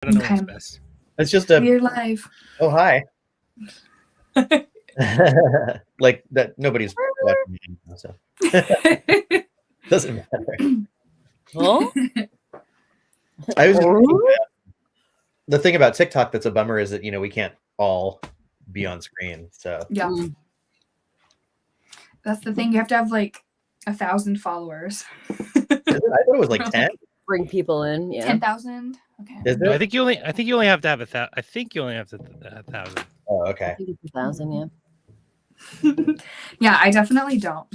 I don't know Okay. what's best. It's just a We're live. oh hi. Like that nobody's watching me now, so doesn't matter. Huh? I was the thing about TikTok that's a bummer is that we can't all be on screen. So Yeah. That's the thing. You have to have like 1,000 followers. I thought it was like 10. Bring people in. Yeah. 10,000. Okay. Is No, it? I think you only have to have 1,000. I think you only have to 1,000. Oh, I okay. think it's 1,000. Yeah. Yeah, I definitely don't.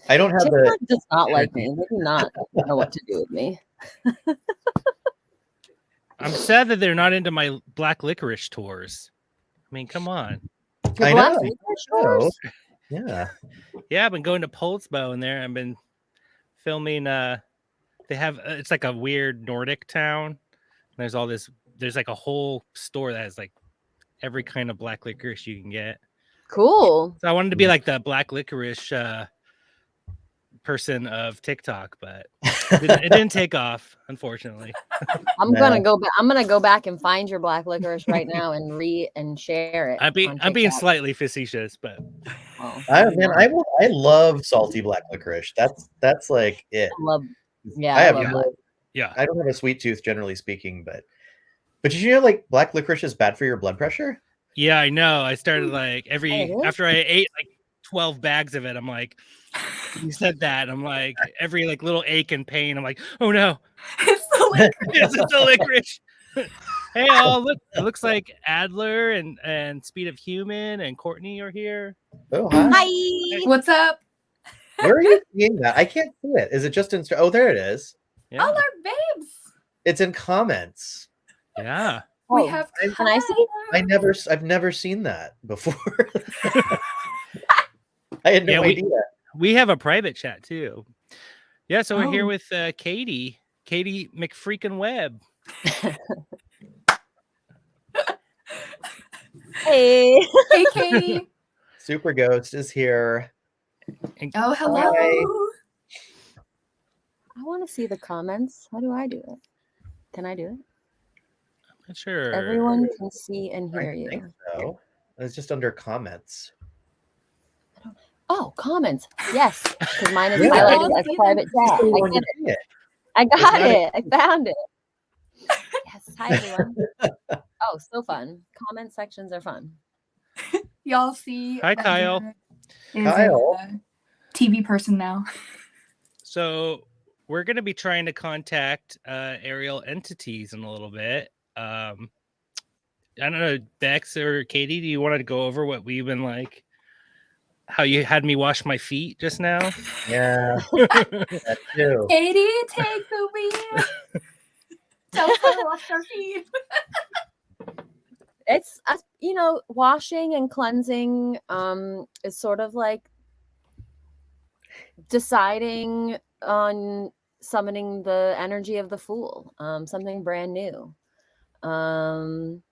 I don't have TikTok the does not like me. They do not know what to do with me. I'm sad that they're not into my black licorice tours. I mean, come on. Your I black know. licorice Oh, tours? yeah. Yeah, I've been going to Polsbo in there. I've been filming. They have it's like a weird Nordic town. There's all this. There's like a whole store that has like every kind of black licorice you can get. Cool. So I wanted to be like the black licorice person of TikTok, but it didn't take off, unfortunately. I'm gonna go back. I'm gonna go back and find your black licorice right now and share it. I'm being slightly facetious, but I love salty black licorice. That's like it. I love yeah. I don't have a sweet tooth, generally speaking, but did you know like black licorice is bad for your blood pressure? Yeah, I know. I started like after I ate like 12 bags of it, I'm like, you said that. I'm like, every like little ache and pain. I'm like, oh no, It's the licorice. it's the licorice. Hey, look! It looks like Adler and Speed of Human and Courtney are here. Oh, hi. Hi. What's up? Where are you seeing that? I can't see it. Is it just in? Oh, there it is. Yeah. Oh, they're babes. It's in comments. Yeah. We have. Can I see? I've never seen that before. I had no idea. We have a private chat too. Yeah, so we're here with Katie McFreakin Webb. Hey. Hey, Katie. Super Ghost is here. Oh, hello. Hi. I want to see the comments. How do I do it? Can I do it? I'm not sure. Everyone can see and hear I think you. so. It's just under comments. Oh, comments. Yes, because mine is Yeah. highlighted as private chat. I get it. I got it. I found it. Yes. Hi, everyone. Oh, so fun. Comment sections are fun. Y'all see. Hi, Kyle. Kyle. A TV person now. So we're going to be trying to contact aerial entities in a little bit. I don't know, Bex or Katie, do you want to go over what we've been like? How you had me wash my feet just now? Yeah. That too. Katie, take the wheel. Tell us how to wash our feet. It's washing and cleansing is sort of like deciding on summoning the energy of the Fool, something brand new, and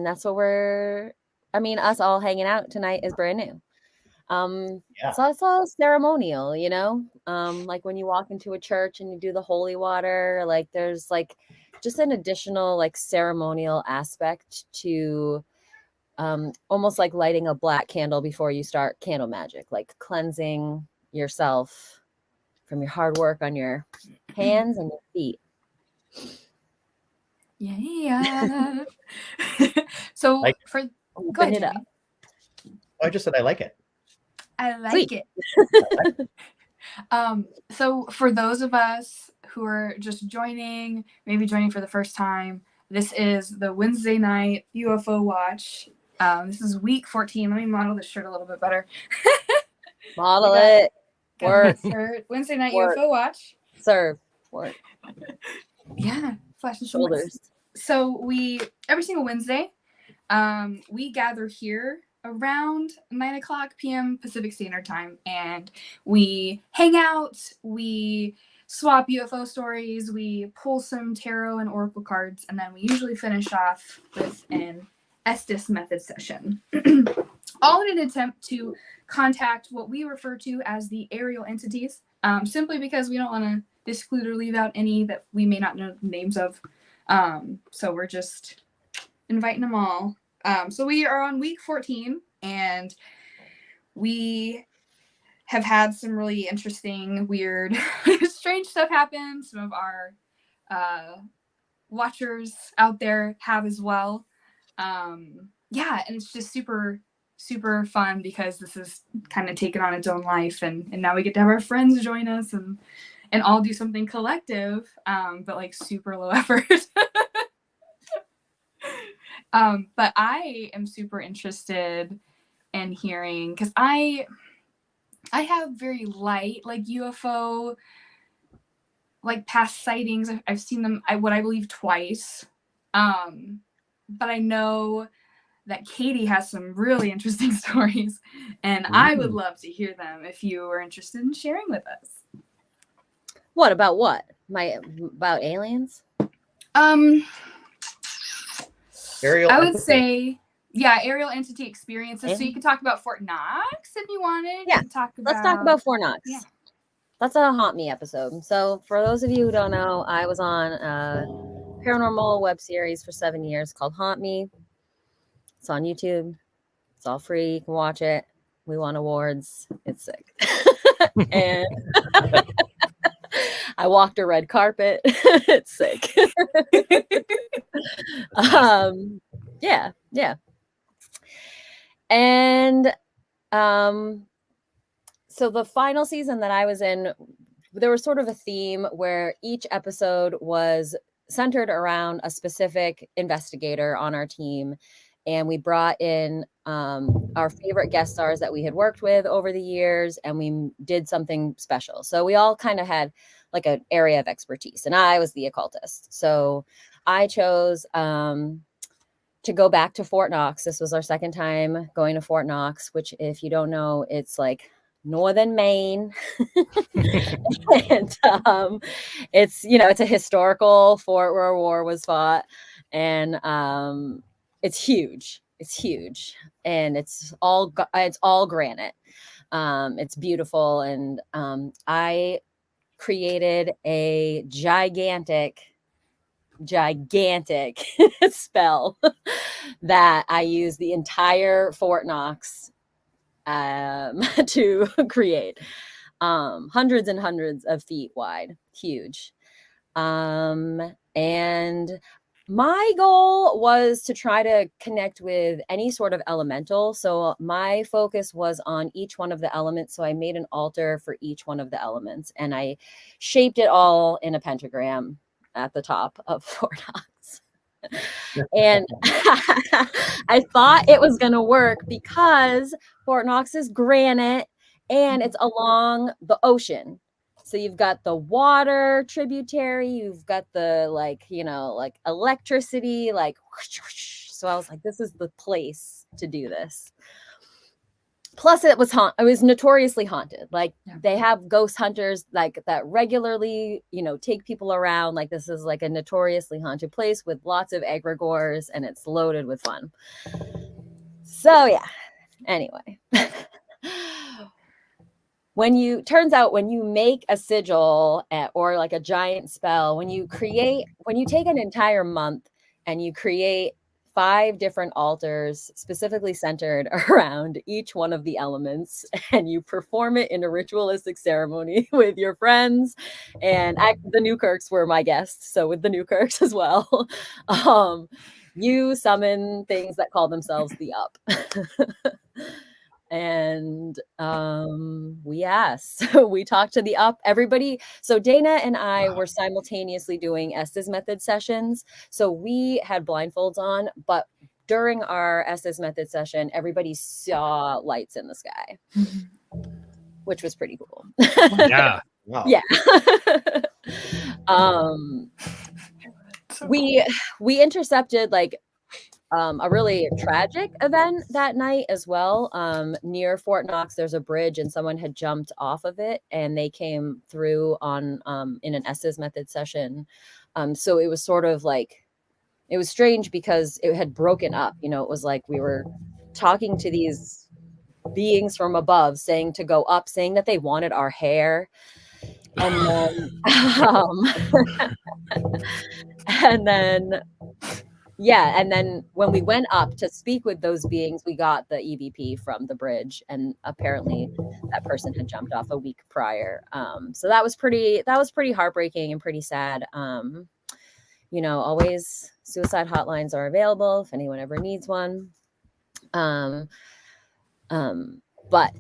that's what us all hanging out tonight is brand new. So it's all ceremonial, like when you walk into a church and you do the holy water, like there's like just an additional like ceremonial aspect to almost like lighting a black candle before you start candle magic, like cleansing yourself from your hard work on your hands and your feet. Yeah. So go Open it up. I just said I like it. I like Sweet. it. So for those of us who are just joining, maybe joining for the first time, this is the Wednesday night UFO watch. This is week 14. Let me model this shirt a little bit better. Model it. Work. Wednesday night Work. UFO watch. Serve. Work. Yeah. Flash and Shoulders. So every single Wednesday, we gather here around 9:00 p.m. Pacific Standard Time, and we hang out, we swap UFO stories, we pull some tarot and oracle cards, and then we usually finish off with an Estes method session. All in an attempt to contact what we refer to as the aerial entities, simply because we don't want to exclude or leave out any that we may not know the names of. So we're just inviting them all. So we are on week 14, and we have had some really interesting, weird, strange stuff happen. Some of our watchers out there have as well. Yeah, and it's just super, super fun because this is kind of taken on its own life, and now we get to have our friends join us and all do something collective, but like super low effort. But I am super interested in hearing, because I have very light like UFO like past sightings. I've seen them what I believe twice. But I know that Katie has some really interesting stories, and I would love to hear them if you were interested in sharing with us. What about what? About aliens? Ariel, I would say, yeah, aerial entity experiences. So you Alien? could talk about Fort Knox if you wanted. Yeah, You could talk about, Let's talk about Fort Knox. Yeah. That's a Haunt Me episode. So for those of you who don't know, I was on a paranormal web series for 7 years called Haunt Me. It's on YouTube. It's all free. You can watch it. We won awards. It's sick. And I walked a red carpet. It's sick. Yeah. And so the final season that I was in, there was sort of a theme where each episode was centered around a specific investigator on our team. And we brought in our favorite guest stars that we had worked with over the years, and we did something special. So we all kind of had like an area of expertise, and I was the occultist. So I chose to go back to Fort Knox. This was our second time going to Fort Knox, which, if you don't know, it's like northern Maine. And it's, it's a historical fort where a war was fought, and it's huge. It's huge, and it's all granite. It's beautiful, and I created a gigantic spell that I used the entire Fort Knox to create. Hundreds and hundreds of feet wide, huge. And my goal was to try to connect with any sort of elemental. So my focus was on each one of the elements. So I made an altar for each one of the elements, and I shaped it all in a pentagram at the top of Fort Knox. And I thought it was going to work because Fort Knox is granite and it's along the ocean. So you've got the water tributary, you've got the like electricity, so I was like, this is the place to do this. Plus it was notoriously haunted. Like, they have ghost hunters like that regularly, take people around. Like, this is like a notoriously haunted place with lots of egregores, and it's loaded with fun. So yeah, anyway. Turns out when you make a sigil or like a giant spell, when you take an entire month and you create 5 different altars specifically centered around each one of the elements, and you perform it in a ritualistic ceremony with your friends, and the Newkirks were my guests, so with the Newkirks as well, you summon things that call themselves the Up. And we talked to the Up, everybody. So Dana and I were simultaneously doing Estes Method sessions. So we had blindfolds on, but during our Estes Method session, everybody saw lights in the sky, which was pretty cool. Yeah. Wow. Yeah. We intercepted like a really tragic event that night as well. Near Fort Knox, there's a bridge, and someone had jumped off of it, and they came through in an Estes Method session. So it was sort of like, it was strange because it had broken up. It was like we were talking to these beings from above, saying to go up, saying that they wanted our hair. And then and then when we went up to speak with those beings, we got the EVP from the bridge, and apparently that person had jumped off a week prior. So that was pretty heartbreaking and pretty sad. Always suicide hotlines are available if anyone ever needs one. But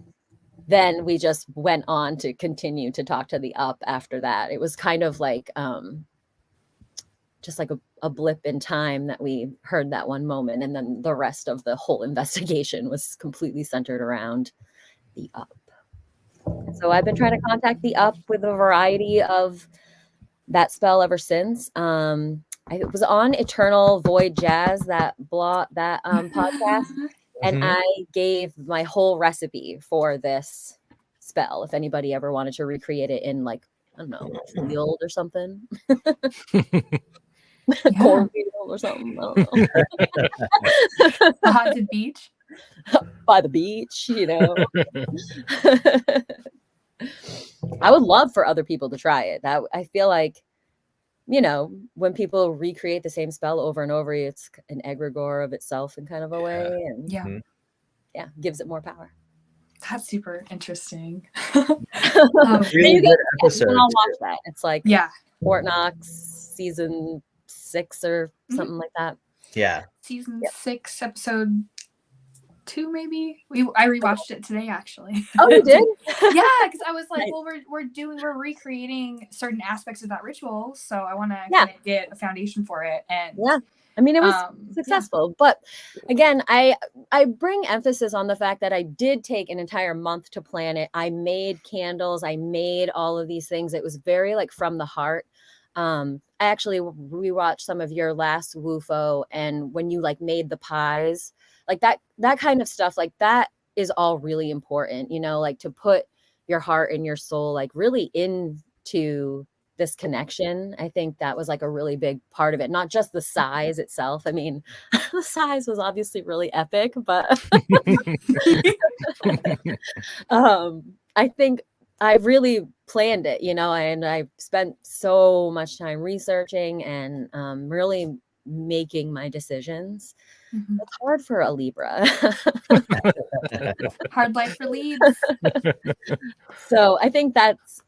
then we just went on to continue to talk to the up after that. It was kind of like just like a blip in time that we heard that one moment, and then the rest of the whole investigation was completely centered around the up. So I've been trying to contact the up with a variety of that spell ever since. I was on Eternal Void Jazz, that podcast, and Mhm. I gave my whole recipe for this spell if anybody ever wanted to recreate it in, like, I don't know, field or something. Cornfield or something. I don't know. The haunted beach. By the beach, I would love for other people to try it. That I feel like, when people recreate the same spell over and over, it's an egregore of itself in kind of a way, and gives it more power. That's super interesting. Really good episode. I'll watch that. It's like Fort Knox season 6 or something like that. Yeah. Season 6, episode 2, maybe. I rewatched it today, actually. Oh, you did? Yeah, because I was like, well, we're recreating certain aspects of that ritual, so I want to kind of get a foundation for it. And I mean, it was successful, but again, I bring emphasis on the fact that I did take an entire month to plan it. I made candles, I made all of these things. It was very like from the heart. I actually rewatched some of your last UFO, and when you like made the pies, like that kind of stuff, like that is all really important, like to put your heart and your soul like really into this connection. I think that was like a really big part of it, not just the size itself. I mean, the size was obviously really epic, but I think I really planned it, and I spent so much time researching and really making my decisions. Mm-hmm. It's hard for a Libra. Hard life for Libs. So I think that's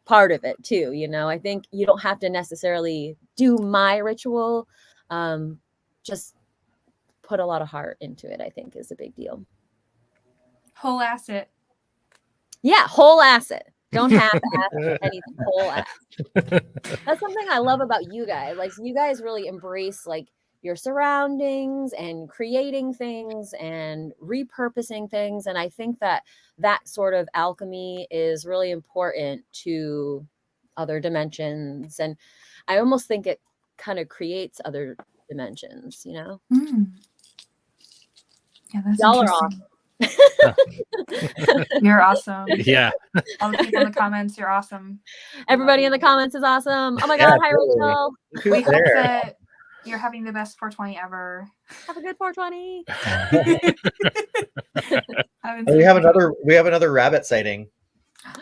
part of it too. I think you don't have to necessarily do my ritual. Just put a lot of heart into it, I think, is a big deal. Whole asset. Yeah, whole asset. Don't have to ask anything. Whole asset. That's something I love about you guys. Like, you guys really embrace like your surroundings and creating things and repurposing things. And I think that sort of alchemy is really important to other dimensions. And I almost think it kind of creates other dimensions, Yeah, that's y'all are interesting. awesome. You're awesome. Yeah. All the people in the comments, you're awesome. Everybody in the comments is awesome. Oh my God. Hi, Rachel. We hope that you're having the best 420 ever. Have a good 420. We have another rabbit sighting.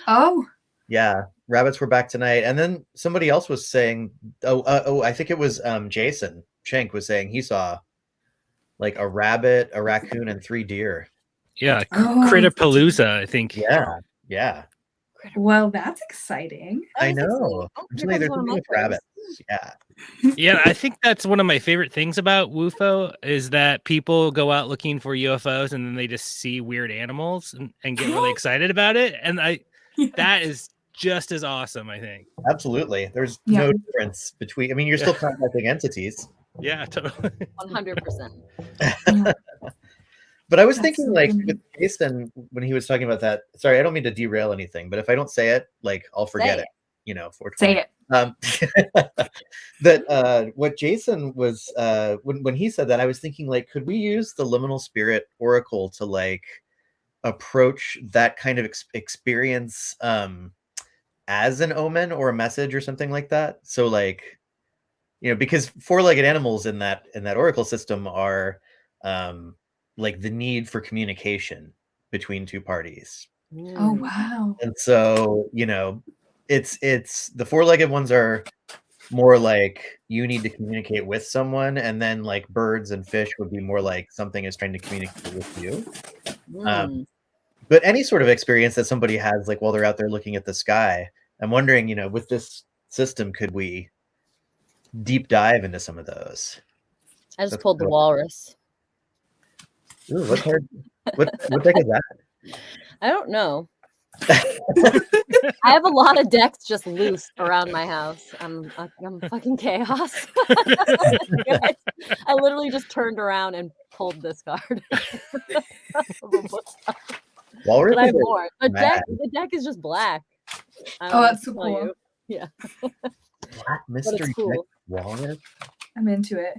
Oh. Yeah, rabbits were back tonight. And then somebody else was saying, I think it was Jason Schenk was saying he saw like a rabbit, a raccoon, and 3 deer. Yeah, Crittapalooza, I think. Yeah. Well, that's exciting. I know. Usually there's something with rabbits. Yeah, I think that's one of my favorite things about UFO is that people go out looking for UFOs and then they just see weird animals and get really excited about it. And that is just as awesome, I think. Absolutely. There's no difference between, I mean, you're still contacting entities. Yeah, totally. 100%. But I was thinking, like, with Jason, when he was talking about that, sorry, I don't mean to derail anything, but if I don't say it, like, I'll forget it. 420. Say it. That what Jason was, when he said that, I was thinking, like, could we use the liminal spirit oracle to, like, approach that kind of experience as an omen or a message or something like that? So, like, because 4-legged animals in that oracle system are like the need for communication between 2 parties. Oh, wow. And so, it's the four-legged ones are more like you need to communicate with someone, and then like birds and fish would be more like something is trying to communicate with you. Mm. But any sort of experience that somebody has, like while they're out there looking at the sky, I'm wondering, with this system, could we deep dive into some of those? I just That's pulled the cool. walrus. Ooh, what card? What deck is that? I don't know. I have a lot of decks just loose around my house. I'm fucking chaos. I literally just turned around and pulled this card. Walrus But I have is more. The mad. deck is just black. I don't Oh, know that's what to so tell cool. you. Yeah. Black But it's mystery deck cool. walrus. I'm into it.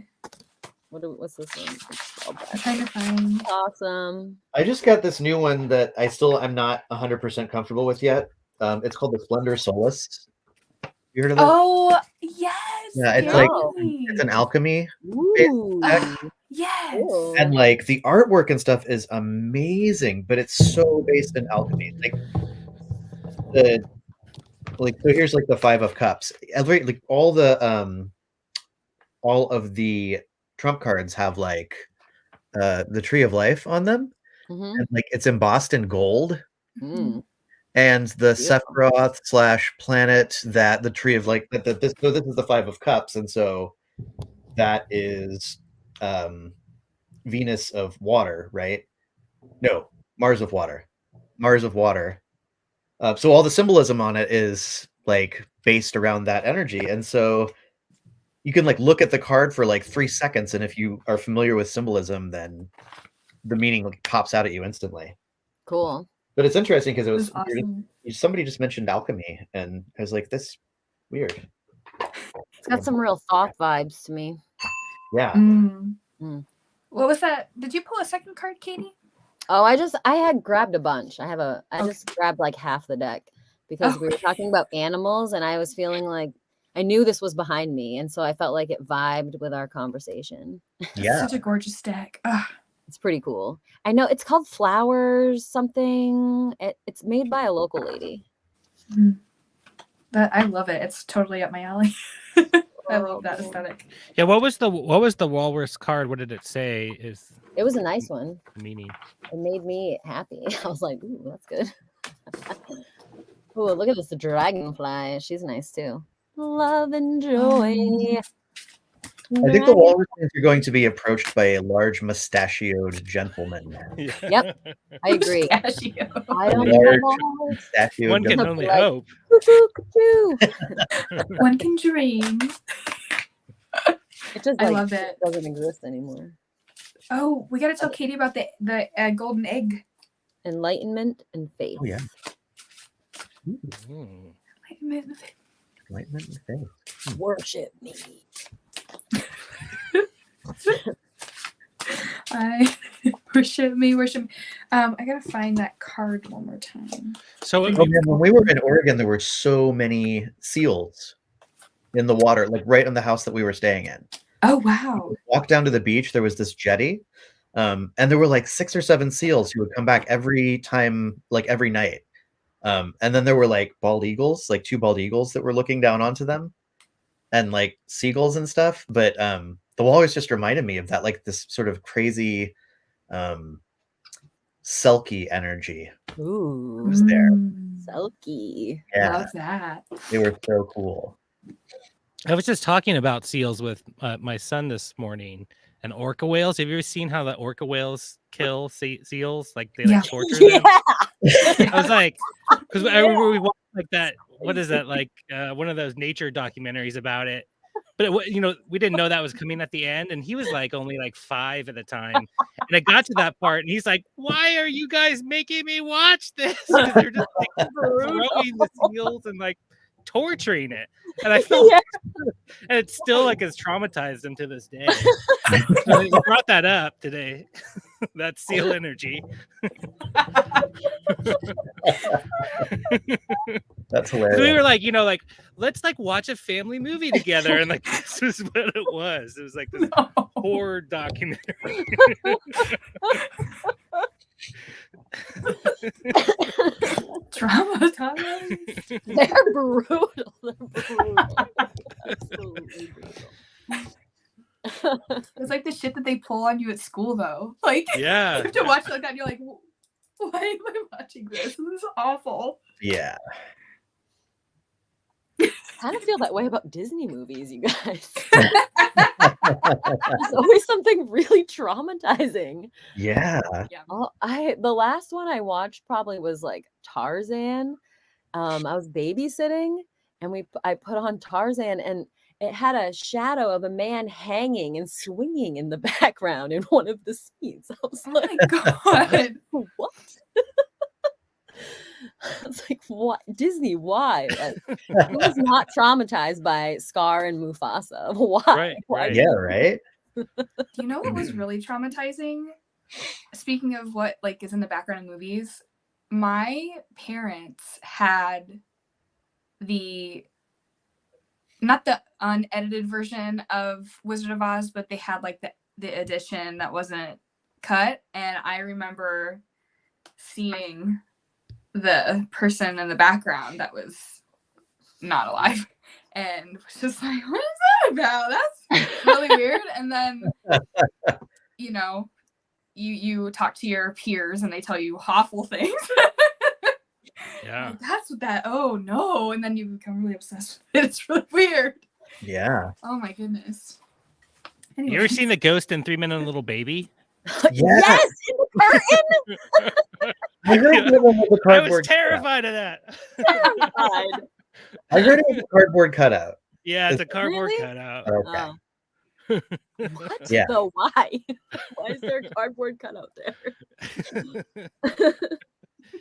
What's this one? It's all I'm black. trying to find. Awesome. I just got this new one that I'm not 100% comfortable with yet. It's called the Splendor Solace. You heard of it? Oh yes. Yeah, it's like Gary. it's an alchemy, Ooh. Yes. Cool. and like the artwork and stuff is amazing, but it's so based in alchemy. So here's like the Five of Cups. Like all of the trump cards have like the Tree of Life on them, Mhm. and like it's embossed in gold. Mm. And the Beautiful. Sephiroth / planet that the Tree of like this is the Five of Cups, and so that is Venus of water, right? No, Mars of water. Mars of water. So all the symbolism on it is like based around that energy, and so you can like look at the card for like 3 seconds, and if you are familiar with symbolism, then the meaning like pops out at you instantly. Cool. But it's interesting because it It was was awesome. somebody just mentioned alchemy, and I was like, "This weird." It's got some real thought vibes to me. Yeah. Mm. Mm. What was that? Did you pull a second card, Katie? Oh, I had grabbed a bunch. I Okay. just grabbed like half the deck because Oh, we were talking about animals and I was feeling like I knew this was behind me. And so I felt like it vibed with our conversation. Yeah. Such a gorgeous deck. Ugh. It's pretty cool. I know it's called Flowers something. It's made by a local lady. But I love it. It's totally up my alley. I love that aesthetic. Yeah, what was the walrus card? What did it say? Is It was a nice one. meaning? It made me happy. I was like, ooh, that's good. Ooh, look at this dragonfly. She's nice too. Love and joy. I think the walrus are going to be approached by a large mustachioed gentleman. Yep. I agree. Pistachio. I don't Large know. mustachioed One can gentleman. only Like- hope. Cuckoo. One can dream. It just I like love it. doesn't exist anymore. Oh, we got to tell Katie about the golden egg. Enlightenment and faith. Oh yeah. Mm. Enlightenment and faith. Worship me. I worship me. I gotta find that card one more time. So Oh man, when we were in Oregon, there were so many seals in the water, like right in the house that we were staying in. Oh wow. Walked down to the beach, there was this jetty, and there were like 6 or 7 seals who would come back every time, like every night. And then there were like bald eagles, like 2 bald eagles that were looking down onto them, and like seagulls and stuff. But the walrus just reminded me of that, like this sort of crazy selkie energy Ooh. was there. Selkie. Yeah, Love that. they were so cool. I was just talking about seals with my son this morning, and orca whales. Have you ever seen how the orca whales kill seals? Like they Yeah. torture Yeah. them. I was like, because I remember we watched like that. What is that? Like one of those nature documentaries about it. But we didn't know that was coming at the end, and he was like only like 5 at the time. And I got to that part, and he's like, "Why are you guys making me watch this?" Because they're just like throwing the seals and like torturing it. And I felt, and it still like has traumatized him to this day. So he brought that up today. That seal energy. That's So hilarious. we were like, let's like watch a family movie together, and like this is what it was. It was like this horror documentary. Traumatized. They're brutal. They're brutal. Absolutely brutal. It's like the shit that they pull on you at school, though. Like, Yeah. you have to watch like that, and you're like, why am I watching this? This is awful. Yeah. Kind of feel that way about Disney movies, you guys. There's always something really traumatizing. Yeah. Oh, the last one I watched probably was like Tarzan. I was babysitting, and I put on Tarzan, and it had a shadow of a man hanging and swinging in the background in one of the scenes. I was Oh like, my god. what? I was like, what? Disney, why? Like, who was not traumatized by Scar and Mufasa? Why? Right, Why right. did Yeah, right? Do you know what was really traumatizing? Speaking of what like is in the background of movies, my parents had not the unedited version of Wizard of Oz, but they had like the edition that wasn't cut, and I remember seeing the person in the background that was not alive, and was just like, what is that about? That's really weird. And then you know, you talk to your peers and they tell you awful things. Yeah. Like, that's what that, oh no, and then you become really obsessed with it. It's really weird. Yeah. Oh my goodness. You ever Anyways. seen the ghost in 3 Men and a Little Baby? Yes, in the curtain. I heard that one was a I was cardboard cutout. terrified of that. Terrified. I heard it was a cardboard cutout. Yeah, it's a Is it cardboard really? cutout. Okay. Oh. What? Yeah. Though why? Why is there a cardboard cutout there?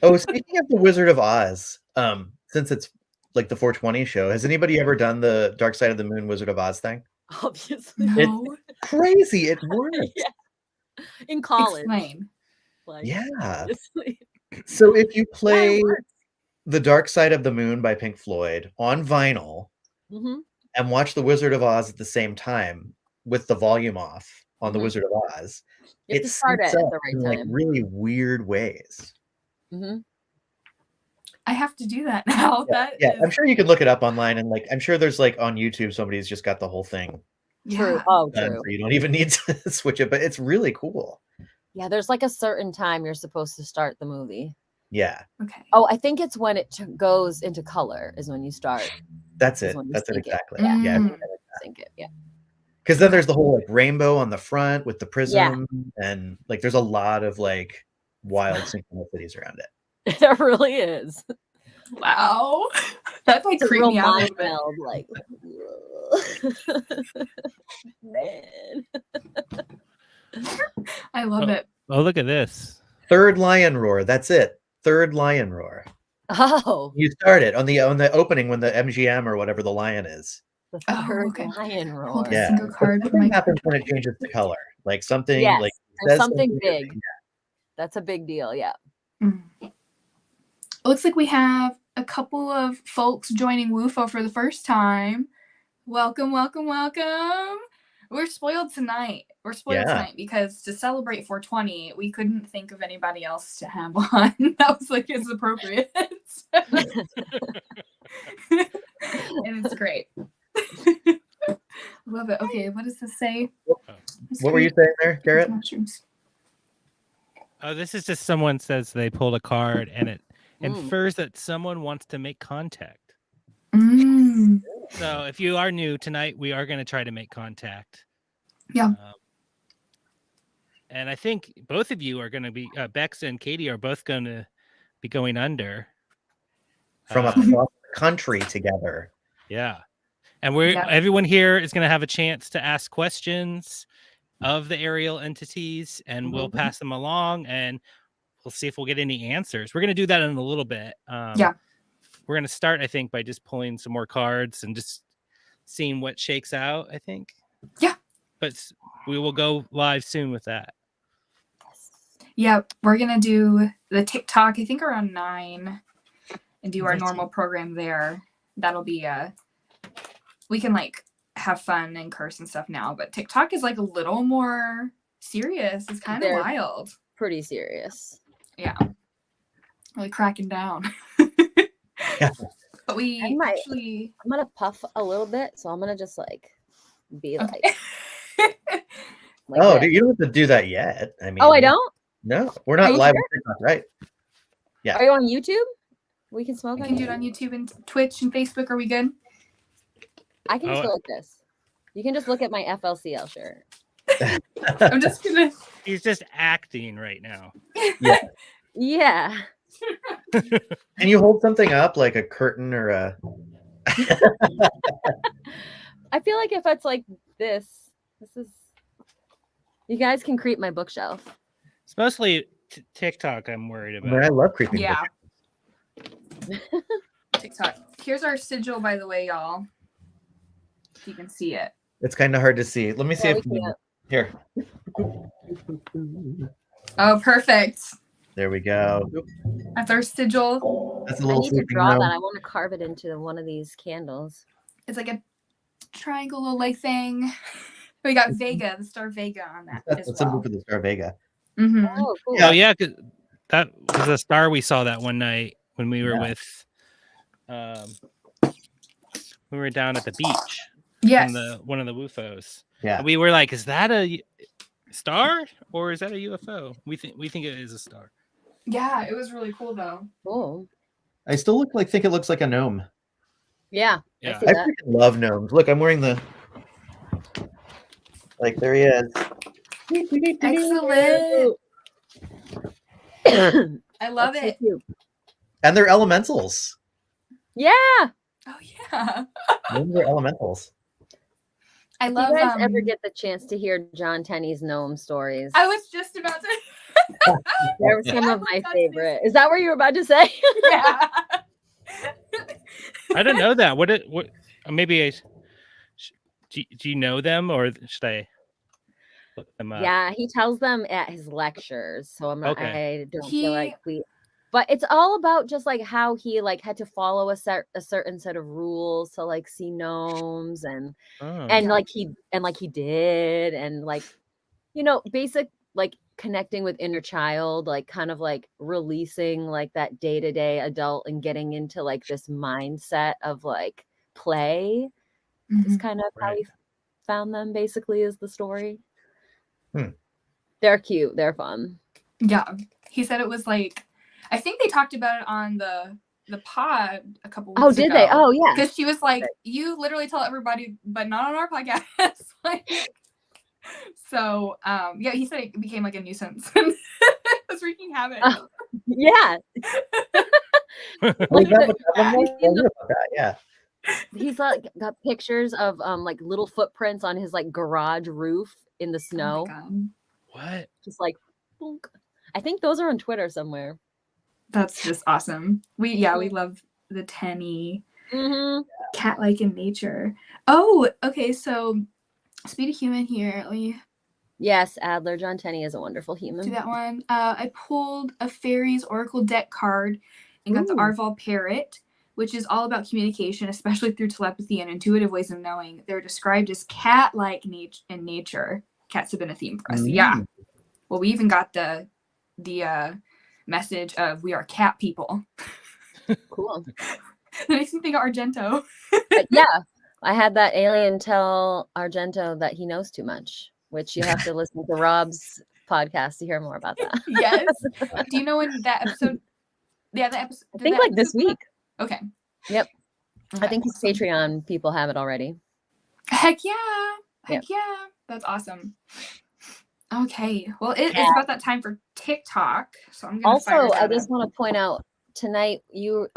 Oh, speaking of the Wizard of Oz, since it's like the 420 show, has anybody ever done the Dark Side of the Moon Wizard of Oz thing? Obviously. No. Crazy, it works. Yeah. In college. Explain. Like, Yeah. obviously. So if you Yeah, play it works. The Dark Side of the Moon by Pink Floyd on vinyl Mhm. and watch The Wizard of Oz at the same time with the volume off on The Mhm. Wizard of Oz, You have it to start syncs it at up the right in like time. really weird ways. Mhm. I have to do that now. That Yeah, is, I'm sure you can look it up online, and like I'm sure there's like on YouTube somebody's just got the whole thing True. yeah. Oh, done, true. so you don't even need to switch it, but it's really cool. Yeah, there's like a certain time you're supposed to start the movie. Yeah, Okay. Oh, I think it's when it goes into color is when you start. that's Is it. when you That's it sync it. exactly. Yeah. Yeah, Mm. Sync it. Yeah. because then there's the whole like rainbow on the front with the Yeah. prism, and like there's a lot of like wild synchronicities around it. There really is. Wow. That like It's a creeped real me out a mind little bit. meld, like man. I love it. Oh, look at this. Third lion roar. That's it. Third lion roar. Oh, You start it on the opening when the MGM or whatever the lion is. the Oh, third okay. lion Hold roar. a Yeah. single card for Something my happens when it changes the color. Like something Yes, like there's says something or- big. That's a big deal. Yeah. Mm. It looks like we have a couple of folks joining UFO for the first time. Welcome, welcome, welcome. We're spoiled tonight. We're spoiled Yeah. tonight because to celebrate 420, we couldn't think of anybody else to have on. That was like it's appropriate. And it's great. Love it. Okay, what does this say? What were you saying there, Garrett? Mushrooms. Oh, this is just someone says they pulled a card and it Mm. infers that someone wants to make contact. Mm. So if you are new tonight, we are going to try to make contact. Yeah. And I think both of you are going to be, Bex and Katie are both going to be going under. From across the country together. Yeah. And everyone here is going to have a chance to ask questions of the aerial entities, and we'll pass them along, and we'll see if we'll get any answers. We're going to do that in a little bit. Yeah. We're going to start, I think, by just pulling some more cards and just seeing what shakes out, I think. Yeah. But we will go live soon with that. Yeah, we're gonna do the TikTok, I think around 9, and do our normal program there. That'll be we can like have fun and curse and stuff now, but TikTok is like a little more serious. It's kind of They're wild. Pretty serious. Yeah. really cracking down. But we I'm gonna puff a little bit, so I'm gonna just like be okay. like Oh, this. dude, you don't have to do that yet. I mean, Oh, I don't? No, we're not Are you live sure? on TikTok, right? Yeah. Are you on YouTube? We can smoke We on can do YouTube? it on YouTube and Twitch and Facebook. Are we good? I can just go like this. You can just look at my FLCL shirt. I'm just gonna. He's just acting right now. Yeah. Yeah. Can you hold something up like a curtain or a? I feel like if it's like this is. You guys can creep my bookshelf. It's mostly TikTok I'm worried I about. mean, I love creeping. Yeah. TikTok. Here's our sigil, by the way, y'all. If you can see it. It's kind of hard to see. Let me see Yeah, if we can't. here. Oh, perfect. There we go. That's our sigil. That's a I little need to sleeping draw gnome. that. I want to carve it into one of these candles. It's like a triangle little like thing. We got Vega, the star Vega on that That's as symbol well. for the Star Vega. Mm-hmm. Oh, cool. Oh yeah, 'cause that was a star we saw that one night when we were Yeah. with we were down at the beach. Yes. One of the UFOs. Yeah. And we were like, is that a star or is that a UFO? We think it is a star. Yeah, it was really cool though. Cool. I still think it looks like a gnome. Yeah. Yeah. I see I that. freaking love gnomes. Look, I'm wearing the. Like there he is. Excellent. I love That's so it. cute. And they're elementals. Yeah. Oh yeah. Gnomes are elementals. I If love you guys ever get the chance to hear John Tenney's gnome stories, I was just about to they're some of my That's favorite. Is that what you were about to say? yeah. I didn't know that. What maybe do you know them or should I look them up? Yeah, he tells them at his lectures. So I'm not, Okay. I don't feel like but it's all about just like how he like had to follow a certain set of rules to like see gnomes and Oh. like he did and like basic like connecting with inner child, like kind of like releasing like that day-to-day adult and getting into like this mindset of like play is kind of how Right. he found them, basically, is the story. Hmm. They're cute, they're fun. Yeah. He said it was like, I think they talked about it on the pod a couple weeks ago. Oh, did they? Oh, yeah. Because she was like, you literally tell everybody, but not on our podcast. Like, so, yeah, he said it became like a nuisance. It's freaking habit. Oh, yeah. Like that, yeah. He's like got pictures of like little footprints on his like garage roof in the snow. Oh my God. What? Just like, boonk. I think those are on Twitter somewhere. That's just awesome. We love the Tenny cat-like in nature. Oh, okay. So, Speed of Human here. Let me Yes, Adler. John Tenney is a wonderful human. do that one. I pulled a Fairies Oracle deck card and got the Ooh. Arval Parrot, which is all about communication, especially through telepathy and intuitive ways of knowing. They're described as cat-like in nature. Cats have been a theme for us. Yeah. Well, we even got the message of we are cat people. Cool. That makes me think of Argento. Yeah, I had that alien tell Argento that he knows too much, which you have to listen to Rob's podcast to hear more about that. Yes. Do you know when that episode? Yeah, the episode. I think like this week. Okay. Yep. Okay, I think his awesome. Patreon people have it already. Heck yeah. Heck yeah. That's awesome. Okay. Well, it's about that time for TikTok. So I'm gonna Also, I just want to point out tonight you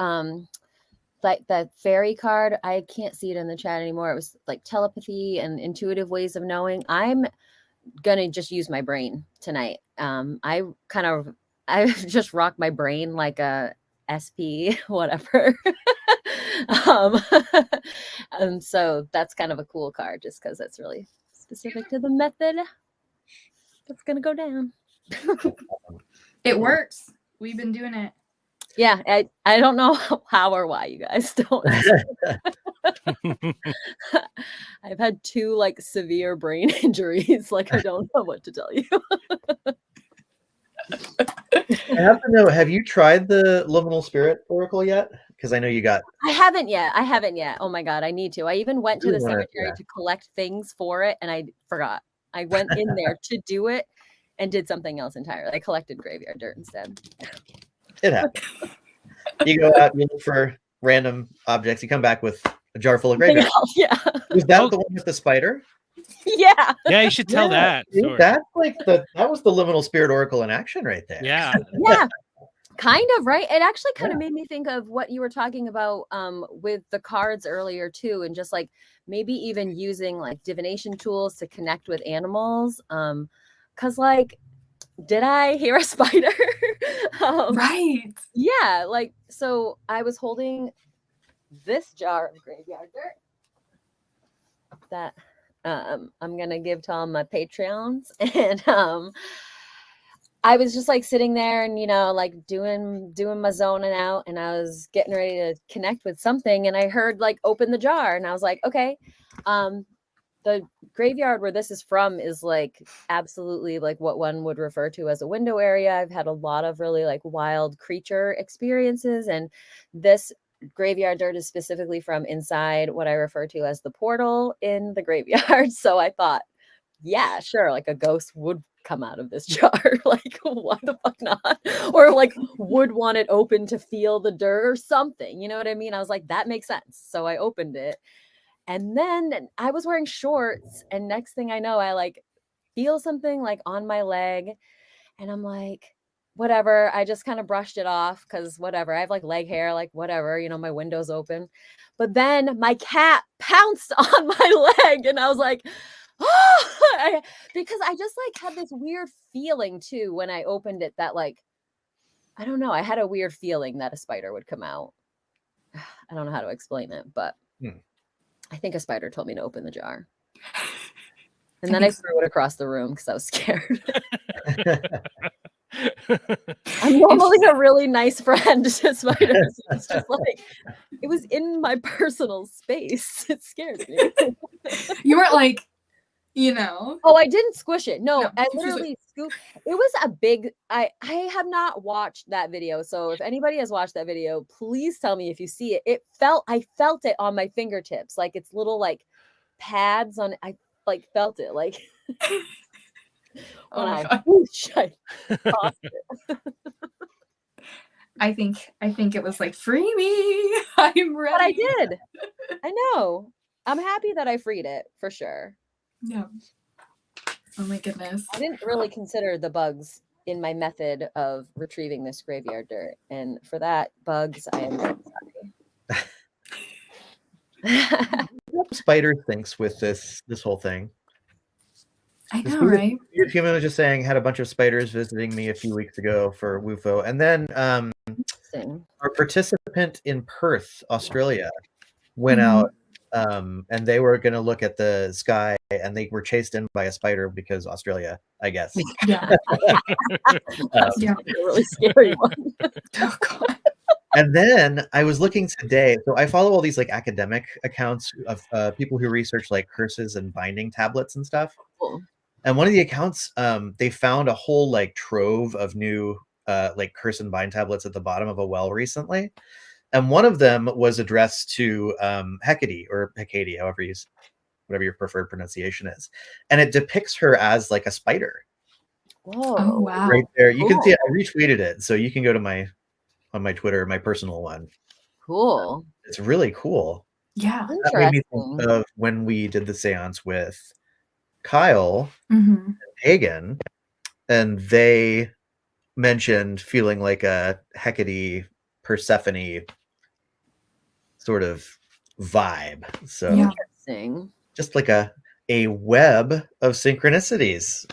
like that fairy card. I can't see it in the chat anymore. It was like telepathy and intuitive ways of knowing. I'm gonna just use my brain tonight. I just rock my brain like a SP whatever. And so that's kind of a cool card just because it's really specific to the method that's gonna go down. It works. We've been doing it. Yeah, I don't know how or why you guys don't. I've had 2 like severe brain injuries. Like I don't know what to tell you. I have to know, have you tried the Liminal Spirit Oracle yet? Because I know you got. I haven't yet. Oh my God, I need to. I even went to the Really wanna- cemetery yeah. to collect things for it, and I forgot. I went in there to do it and did something else entirely. I collected graveyard dirt instead. It happens. You go out, you look for random objects, you come back with a jar full of Something graveyard. else, yeah. Was that Oh. the one with the spider? Yeah. Yeah, you should tell Yeah, that. see, story. that's like that was the Liminal Spirit Oracle in action right there. Yeah. Yeah. Kind of, right? It actually kind of Yeah. made me think of what you were talking about with the cards earlier too, and just like maybe even using like divination tools to connect with animals. Cause like, did I hear a spider? Right. Yeah, like so I was holding this jar of graveyard dirt that I'm gonna give to all my Patreons, and I was just like sitting there and like doing my zoning out, and I was getting ready to connect with something, and I heard like open the jar, and I was like, okay. The graveyard where this is from is like absolutely like what one would refer to as a window area. I've had a lot of really like wild creature experiences, and this graveyard dirt is specifically from inside what I refer to as the portal in the graveyard. So I thought, yeah, sure, like a ghost would come out of this jar. Like, why the fuck not? Or like would want it open to feel the dirt or something. You know what I mean? I was like, that makes sense. So I opened it. And then I was wearing shorts, and next thing I know, I like feel something like on my leg, and I'm like, whatever. I just kind of brushed it off because whatever. I have like leg hair, like whatever, my window's open. But then my cat pounced on my leg, and I was like, oh, because I just like had this weird feeling too when I opened it that like, I don't know, I had a weird feeling that a spider would come out. I don't know how to explain it, but I think a spider told me to open the jar. And then I threw it across the room because I was scared. I'm normally a really nice friend to spiders. It's just like, it was in my personal space. It scared me. You weren't like, Oh, I didn't squish it. No, No, I she was like- literally scooped. It was a big, I have not watched that video. So if anybody has watched that video, please tell me if you see it. I felt it on my fingertips. Like it's little like pads on, I like felt it. Like Oh when my I God. whoosh, I tossed it. I think it was like, free me. I'm ready. But I did. I know. I'm happy that I freed it for sure. Yeah. Oh my goodness. I didn't really consider the bugs in my method of retrieving this graveyard dirt. And for that, bugs, I am very sorry. Spider thinks with this whole thing. I This know, weird- right? Weird human was just saying had a bunch of spiders visiting me a few weeks ago for UFO, and then Interesting. our participant in Perth, Australia, went Mhm. out and they were going to look at the sky, and they were chased in by a spider because Australia, I guess. Yeah. That's Yeah. a really scary one. Oh God. And then I was looking today, so I follow all these like academic accounts of people who research like curses and binding tablets and stuff. Cool. And one of the accounts, they found a whole like trove of new like curse and bind tablets at the bottom of a well recently. And one of them was addressed to Hecate or Hecate, whatever your preferred pronunciation is. And it depicts her as like a spider. Whoa. Oh wow. Right there. You can see it. Cool. I retweeted it. So you can go to on my Twitter, my personal one. Cool. It's really cool. Yeah. That made me think Interesting. of when we did the seance with Kyle Mm-hmm. and Hagen, and they mentioned feeling like a Hecate Persephone sort of vibe. So Yeah. Interesting. just like a web of synchronicities.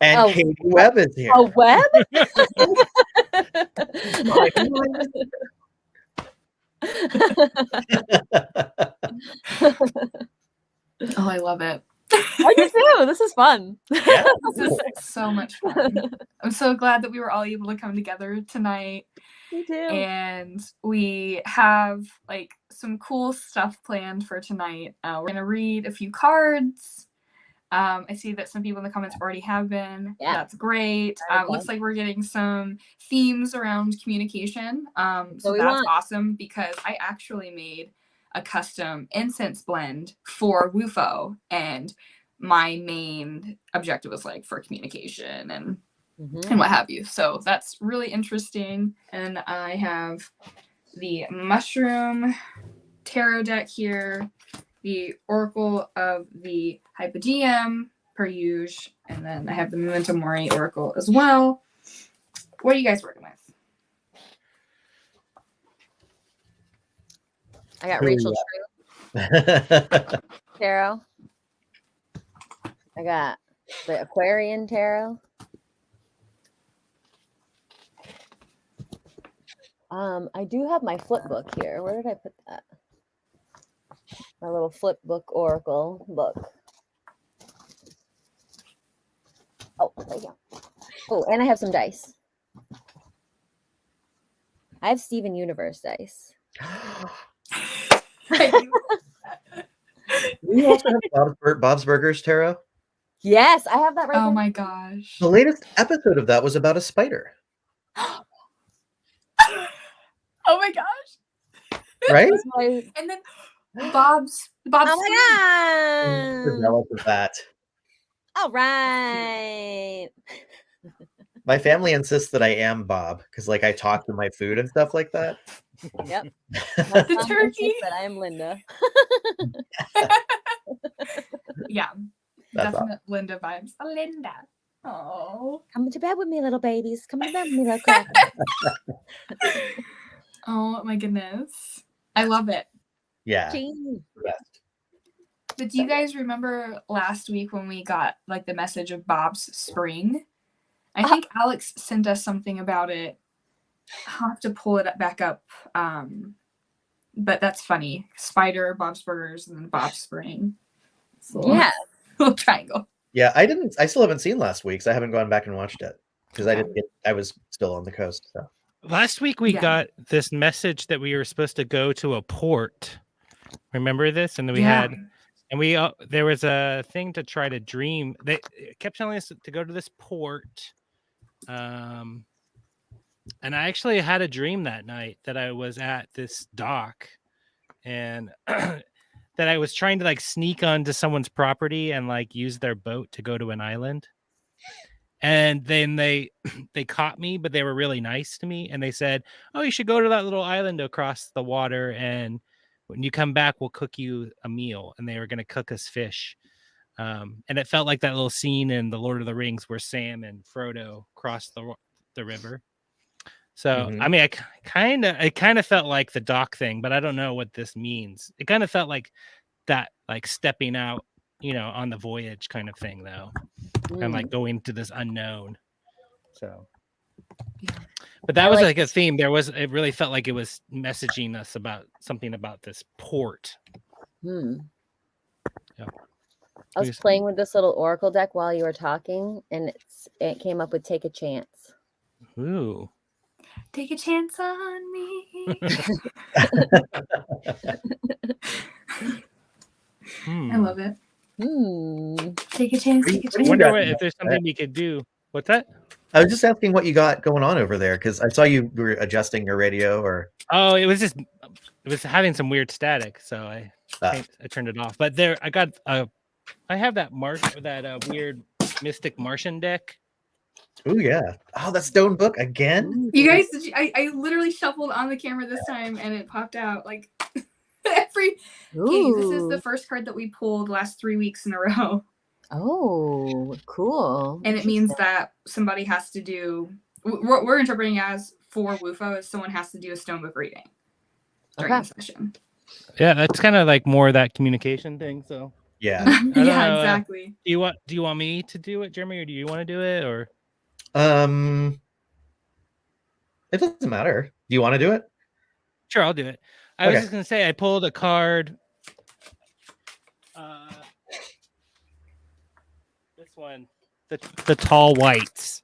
And Oh. Katie Webb is here. A web? Oh, I love it. I do too. This is fun. Yeah. This is so much fun. I'm so glad that we were all able to come together tonight. Me too. And we have like some cool stuff planned for tonight. We're gonna read a few cards. I see that some people in the comments already have been. Yeah. That's great. Okay. Looks like we're getting some themes around communication. So we that's want. awesome because I actually made a custom incense blend for UFO, and my main objective was like for communication and what have you. So that's really interesting. And I have the mushroom tarot deck here, the Oracle of the Hypogeum per usual, and then I have the Memento Mori Oracle as well. What are you guys working with? I got Rachel True Tarot. I got the Aquarian Tarot. I do have my flip book here. Where did I put that? My little flip book oracle book. Oh, there you go. Oh, and I have some dice. I have Steven Universe dice. We also have Bob's Burgers Tarot. Yes, I have that right Oh there. my gosh. The latest episode of that was about a spider. Oh my gosh. Right? And then Bob's Oh my I'm god! jealous of that. All right. My family insists that I am Bob because, like, I talk to my food and stuff like that. Yep. The turkey. But I am Linda. Yeah. That's Definite Linda vibes. Oh, Linda. Oh. Come to bed with me, little babies. Come to bed with me, little crackers. Oh my goodness. I love it. Yeah. Gee. Best. But do you guys remember last week when we got like the message of Bob's Spring? I think Alex sent us something about it. I'll have to pull it back up. But that's funny. Spider, Bob's Burgers, and then Bob's Spring. So, Yeah. little triangle. Yeah, I still haven't seen last week's. I haven't gone back and watched it because I was still on the coast. So Last week we got this message that we were supposed to go to a port. Remember this? And then there was a thing to try to dream. They kept telling us to go to this port. And I actually had a dream that night that I was at this dock and that I was trying to like sneak onto someone's property and like use their boat to go to an island. And then they caught me, but they were really nice to me. And they said, "Oh, you should go to that little island across the water. And when you come back, we'll cook you a meal." And they were going to cook us fish. And it felt like that little scene in The Lord of the Rings where Sam and Frodo cross the river. So, I mean, it kind of felt like the dock thing, but I don't know what this means. It kind of felt like that, like stepping out, on the voyage kind of thing, though, and like going to this unknown. So, but that was like a theme. It really felt like it was messaging us about something about this port. Yeah. I was Please. playing with this little oracle deck while you were talking, and it came up with "Take a Chance." Ooh. Take a chance on me. I love it. Take a chance. Take a I chance. wonder if there's something we could do. What's that? I was just asking what you got going on over there because I saw you were adjusting your radio or. Oh, it was having some weird static, so I turned it off. But there, I have that weird Mystic Martian deck. Oh yeah! Oh, that stone book again. You guys, I literally shuffled on the camera this time and it popped out like every. Katie, this is the first card that we pulled last 3 weeks in a row. Oh, cool! And it means that somebody has to do. What we're interpreting as for UFO is someone has to do a stone book reading during the session. Yeah, that's kind of like more that communication thing. So yeah, yeah, exactly. Do you want me to do it, Jeremy, or do you want to do it, or? It doesn't matter. Do you want to do it? Sure, I'll do it. I was just gonna say I pulled a card. This one, the Tall Whites.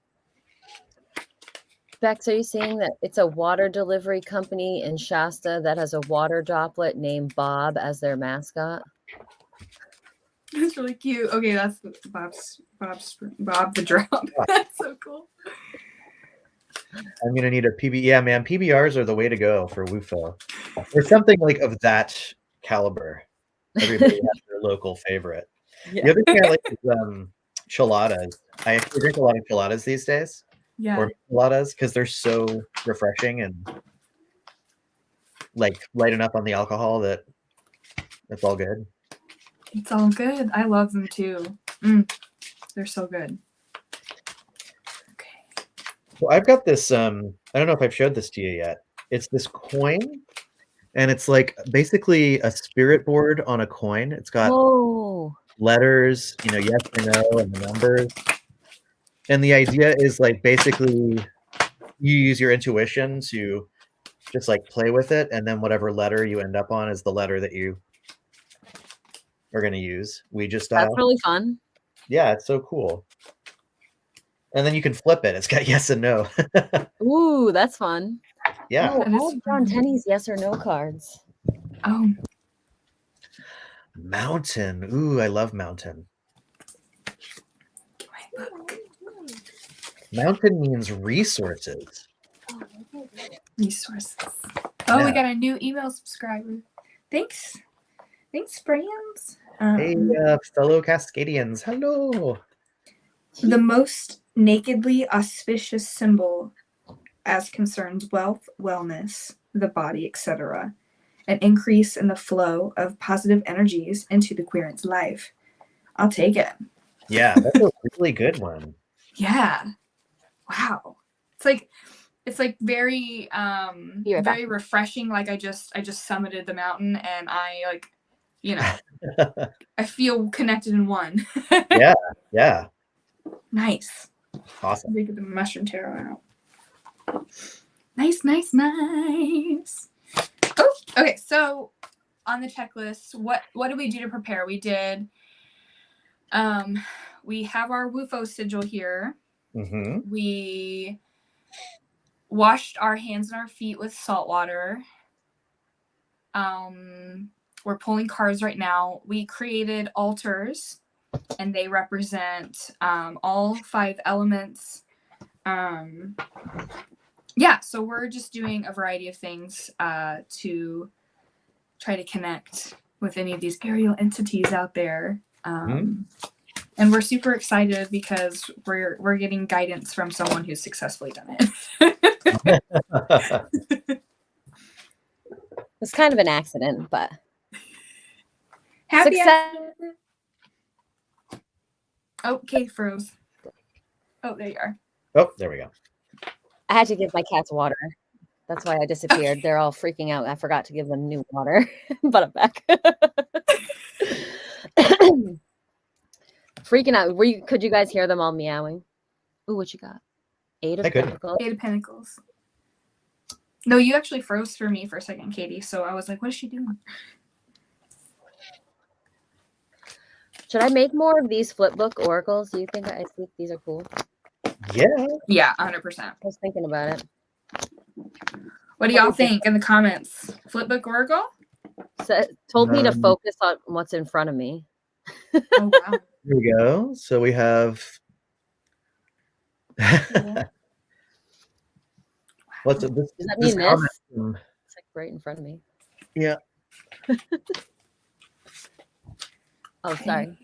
Bex, are you saying that it's a water delivery company in Shasta that has a water droplet named Bob as their mascot? That's really cute. Okay, that's Bob the Drop. That's so cool. I'm gonna need a PB. Yeah, man, PBRs are the way to go for UFO. Or something like of that caliber. Everybody has their local favorite. Yeah. The other thing I like is chiladas. I actually drink a lot of chiladas these days, Yeah. or chiladas, because they're so refreshing and like light enough on the alcohol that it's all good. It's all good. I love them too. They're so good. Okay. Well, I've got this. I don't know if I've showed this to you yet. It's this coin, and it's like basically a spirit board on a coin. It's got Whoa. letters, yes or no, and the numbers. And the idea is like basically you use your intuition to just like play with it, and then whatever letter you end up on is the letter that you are going to use, Ouija style. That's really fun. Yeah, it's so cool. And then you can flip it. It's got yes and no. Ooh, that's fun. Yeah. Oh, That I is have John fun. Tenney's yes or no cards. Oh, Mountain. Ooh, I love mountain. my book. Mountain means resources. Resources. Oh, we Yeah. got a new email subscriber. Thanks, friends. Hey, fellow Cascadians. Hello. The most nakedly auspicious symbol as concerns wealth, wellness, the body, etc. An increase in the flow of positive energies into the querent's life. I'll take it. Yeah, that's a really good one. Yeah. Wow. It's like very Be right back. very refreshing. Like I just summited the mountain and I like, I feel connected in one. Yeah. Nice. Awesome. Let me get the mushroom tarot out. Nice. Oh, okay. So on the checklist, what did we do to prepare? We did. We have our UFO sigil here. Mm-hmm. We washed our hands and our feet with salt water. We're pulling cards right now. We created altars, and they represent all 5 elements. Yeah, so we're just doing a variety of things to try to connect with any of these aerial entities out there. And we're super excited because we're getting guidance from someone who's successfully done it. It's kind of an accident, but Happy Success. accident. Oh, Katie froze. Oh, there you are. Oh, there we go. I had to give my cats water. That's why I disappeared. They're all freaking out. I forgot to give them new water, but I'm back. Freaking out. Could you guys hear them all meowing? Ooh, what you got? 8 of I could. Pentacles. 8 of Pentacles. No, you actually froze for me for a second, Katie. So I was like, what is she doing? Should I make more of these flip book oracles? Do you think these are cool? Yeah. Yeah, 100%. I was thinking about it. What do y'all think in the comments? Flipbook Oracle? So, told me to Um, focus on what's in front of me. Oh, wow. Here we go. So we have. What's it? Does that mean this? comment from- It's like right in front of me. Yeah. Oh, sorry.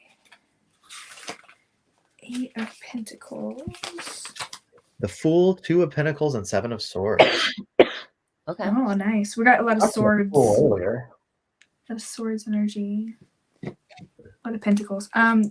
8 of Pentacles. The Fool, 2 of Pentacles, and 7 of Swords. Okay. Oh, nice. We got a lot of That's swords. cool earlier. A lot of swords energy. A lot of Pentacles.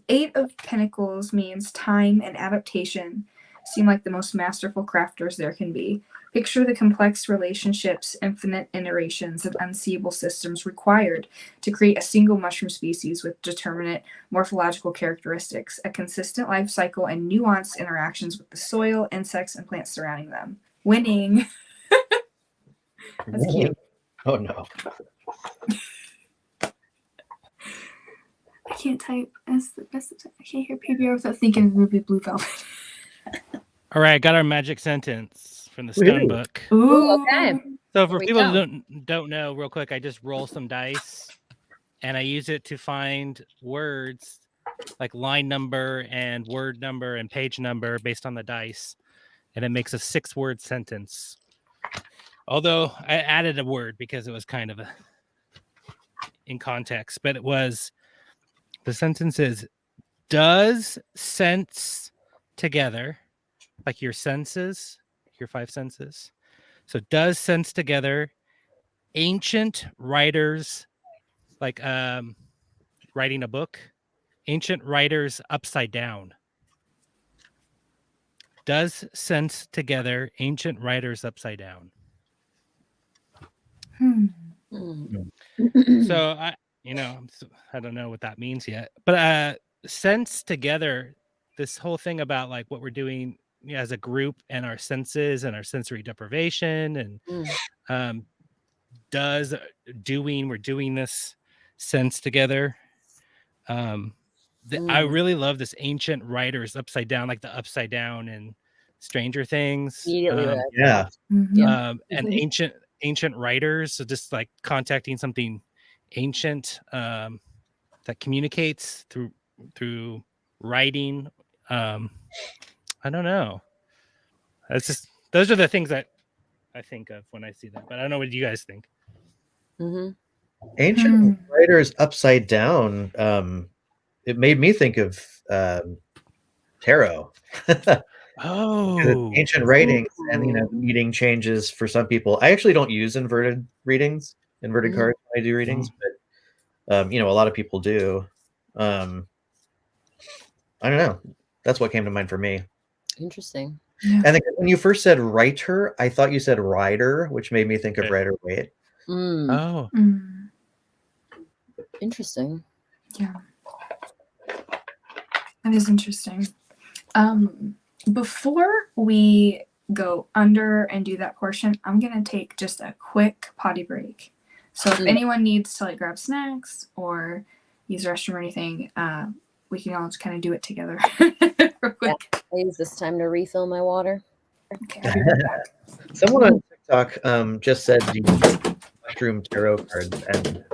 8 of Pentacles means time and adaptation. Seem like the most masterful crafters there can be. Picture the complex relationships, infinite iterations, and unseeable systems required to create a single mushroom species with determinate morphological characteristics, a consistent life cycle, and nuanced interactions with the soil, insects, and plants surrounding them. Winning. That's cute. Oh no. I can't type. I can't hear PBR without thinking of Ruby Blue Velvet. All right, got our magic sentence from the Stone Woohoo. Book. Ooh, okay. So for we people go. who don't know, real quick, I just roll some dice, and I use it to find words like line number and word number and page number based on the dice, and it makes a 6-word sentence. Although I added a word because it was kind of in context, but the sentence is, does sense together, like your senses, your 5 senses. So does sense together ancient writers, like writing a book, ancient writers upside down. Does sense together ancient writers upside down. So I don't know what that means yet, but sense together, this whole thing about like what we're doing as a group and our senses and our sensory deprivation and we're doing this sense together. I really love this ancient writers upside down, like the upside down and Stranger Things. Immediately. Yeah. And ancient writers, so just like contacting something ancient that communicates through writing. I don't know. Those are the things that I think of when I see that, but I don't know what you guys think. Ancient writers upside down. It made me think of tarot. Oh, ancient writings, and the meaning changes for some people. I actually don't use inverted cards when I do readings, but a lot of people do. I don't know. That's what came to mind for me. Interesting. Yeah. And then when you first said writer, I thought you said rider, which made me think of Rider-Waite. Oh, interesting. Yeah, that is interesting. Before we go under and do that portion, I'm gonna take just a quick potty break. So if anyone needs to like grab snacks or use the restroom or anything, we can all just kind of do it together real quick. Yeah, I use this time to refill my water. Okay, I'll be right back. Someone on TikTok just said the mushroom tarot cards, and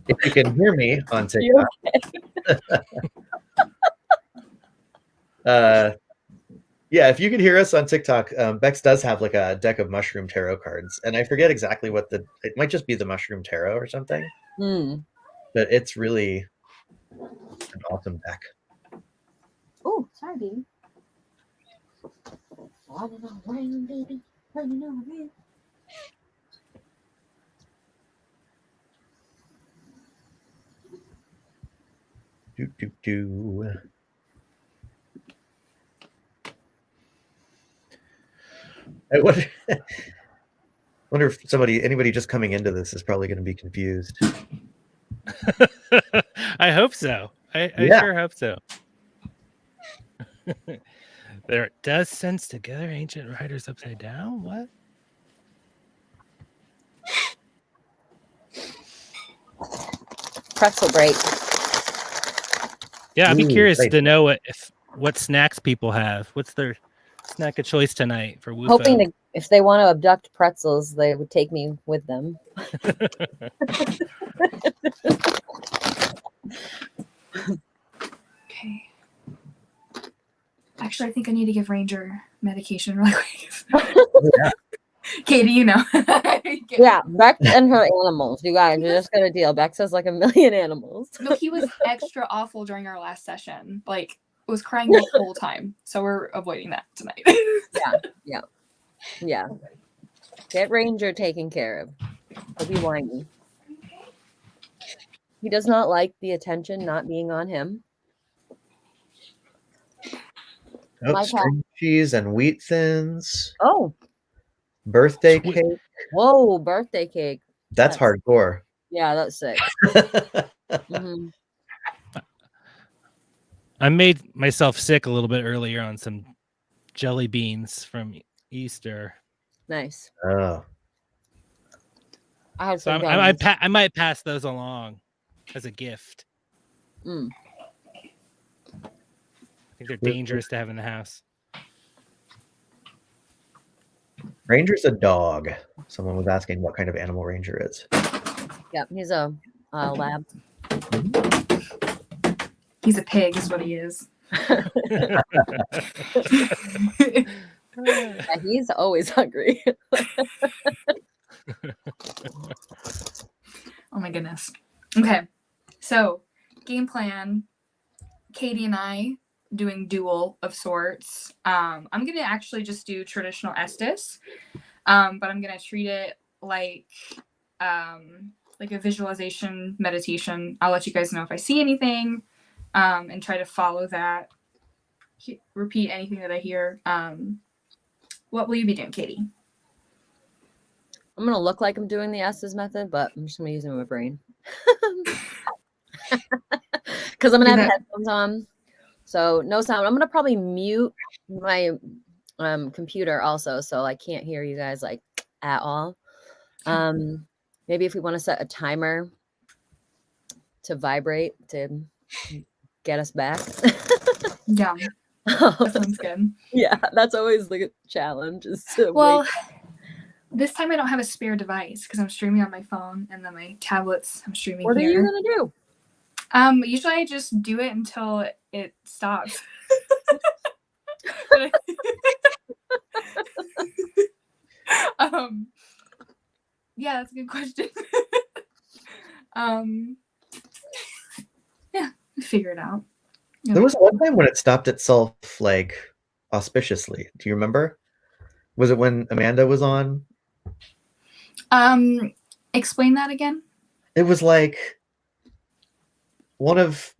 if you can hear me on TikTok, if you can hear us on TikTok, Bex does have like a deck of mushroom tarot cards, and I forget exactly it might just be the mushroom tarot or something, but it's really an awesome deck. Oh, sorry, baby. Running around, baby. Running around. I wonder if anybody just coming into this is probably going to be confused. I hope so. I sure hope so. There does sense together ancient writers upside down. What? Pretzel break. Yeah, I'd be Ooh, curious nice. to know what snacks people have. What's their snack of choice tonight for UFO? Hoping if they want to abduct pretzels, they would take me with them. Okay. Actually, I think I need to give Ranger medication really quick. Katie, you know. Yeah, Bex and her animals. You guys are just gonna deal. Bex has like a million animals. No, he was extra awful during our last session. Like, was crying the whole time. So we're avoiding that tonight. Yeah. Get Ranger taken care of. He'll be whiny. He does not like the attention not being on him. String cheese and wheat thins. Oh, Birthday cake. whoa, birthday cake. That's hardcore. Yeah, that's sick. I made myself sick a little bit earlier on some jelly beans from Easter. Nice. Oh. I had So some I might pass those along as a gift. I think they're dangerous to have in the house. Ranger's a dog. Someone was asking what kind of animal Ranger is. Yeah, he's a lab. He's a pig, is what he is. Yeah, he's always hungry. Oh my goodness. Okay, so game plan. Katie and I doing duel of sorts. I'm gonna actually just do traditional Estes, but I'm gonna treat it like a visualization meditation. I'll let you guys know if I see anything, and try to follow that. Repeat anything that I hear. What will you be doing, Katie? I'm gonna look like I'm doing the Estes method, but I'm just gonna use my brain because I'm gonna have headphones on, so no sound. I'm gonna probably mute my computer also, so I can't hear you guys like at all. Maybe if we want to set a timer to vibrate to get us back. Yeah, that sounds good. Yeah, that's always the challenge. Is to well, this time I don't have a spare device because I'm streaming on my phone, and then my tablets I'm streaming What here. are you gonna do? Usually I just do it until it stops. Yeah, that's a good question. Yeah, figure it out. There was one time when it stopped itself like auspiciously. Do you remember? Was it when Amanda was on? Explain that again. It was like one of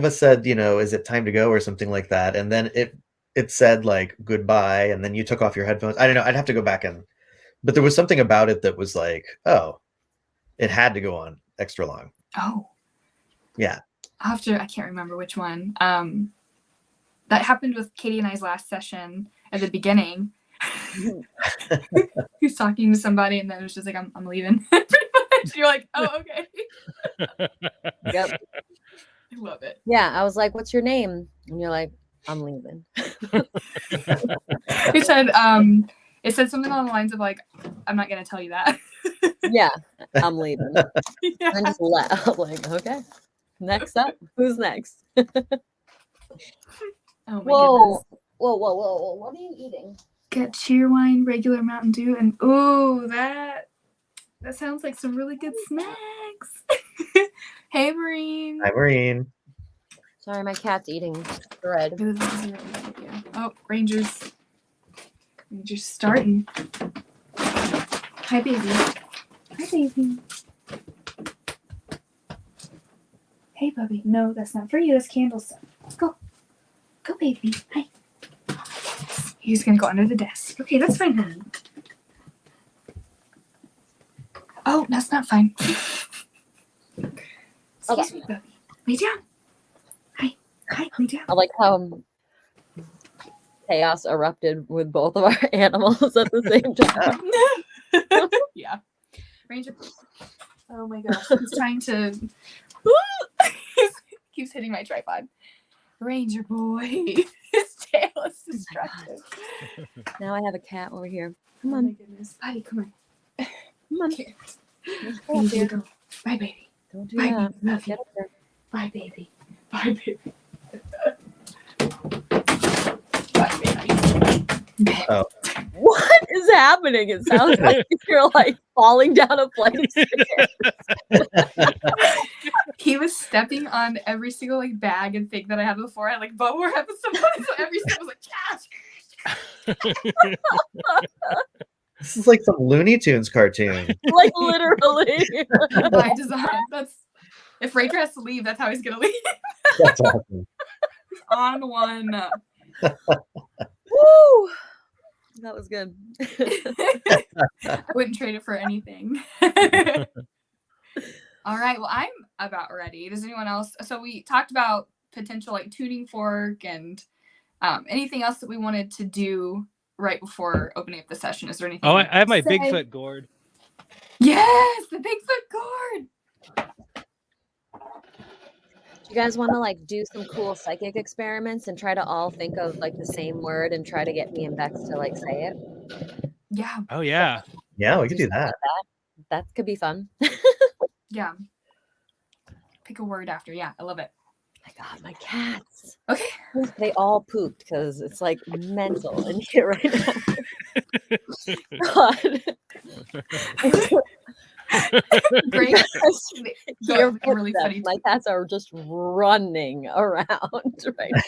us said, is it time to go or something like that, and then it said like goodbye, and then you took off your headphones. I don't know. I'd have to go back but there was something about it that was like, oh, it had to go on extra long. Oh, yeah. I can't remember which one. That happened with Katie and I's last session at the beginning. He was talking to somebody, and then it was just like, I'm leaving. Pretty much. You're like, oh, okay. Yep. I love it. Yeah, I was like, "What's your name?" And you're like, "I'm leaving." It said something along the lines of like, I'm not gonna tell you that. Yeah, I'm leaving. Yeah. And just laugh. I'm like, okay. Next up, who's next? Oh my Whoa. goodness. Whoa. What are you eating? Got cheer wine, regular Mountain Dew, and ooh, that sounds like some really good snacks. Hey, Marine. Hi, Marine. Sorry, my cat's eating bread. Oh, Rangers starting. Hi, baby. Hi, baby. Hey, Bubby. No, that's not for you. That's candle stuff. Go, baby. Hi. He's gonna go under the desk. Okay, that's fine, honey. Oh, that's not fine. Excuse me, Bubby. Lay down. Hi, lay down. I like how chaos erupted with both of our animals at the same time. Yeah. Ranger. Oh my gosh. He's trying to. He keeps hitting my tripod. Ranger boy. His tail is destructive. Now I have a cat over here. Come Oh on. my goodness. Buddy, come on. Come on. Here. Ranger, go. Bye, baby. Don't do Bye, that. baby. Love you. Get up there. Bye, baby. Bye, baby. Bye, baby. Oh. What is happening? It sounds like you're like falling down a flight of stairs. He was stepping on every single like bag and thing that I had before. I had like bubble wrap and stuff, so every step was like, This is like some Looney Tunes cartoon. Like literally. by design. That's if Ranger has to leave, that's how he's gonna leave. That's awesome. On one. Woo! That was good. I wouldn't trade it for anything. All right. Well, I'm about ready. Does anyone else? So we talked about potential like tuning fork and anything else that we wanted to do right before opening up the session. Is there anything? Oh, I have my say? Bigfoot gourd. Yes, the Bigfoot gourd. Do you guys want to like do some cool psychic experiments and try to all think of like the same word and try to get me and Bex to like say it? Yeah. Oh yeah. Yeah, we could do that. That could be fun. Yeah. Pick a word after. Yeah, I love it. my God, my cats. Okay. They all pooped because it's like mental in here right now. God. Great. Your That was really footsteps. funny. My cats are just running around right now.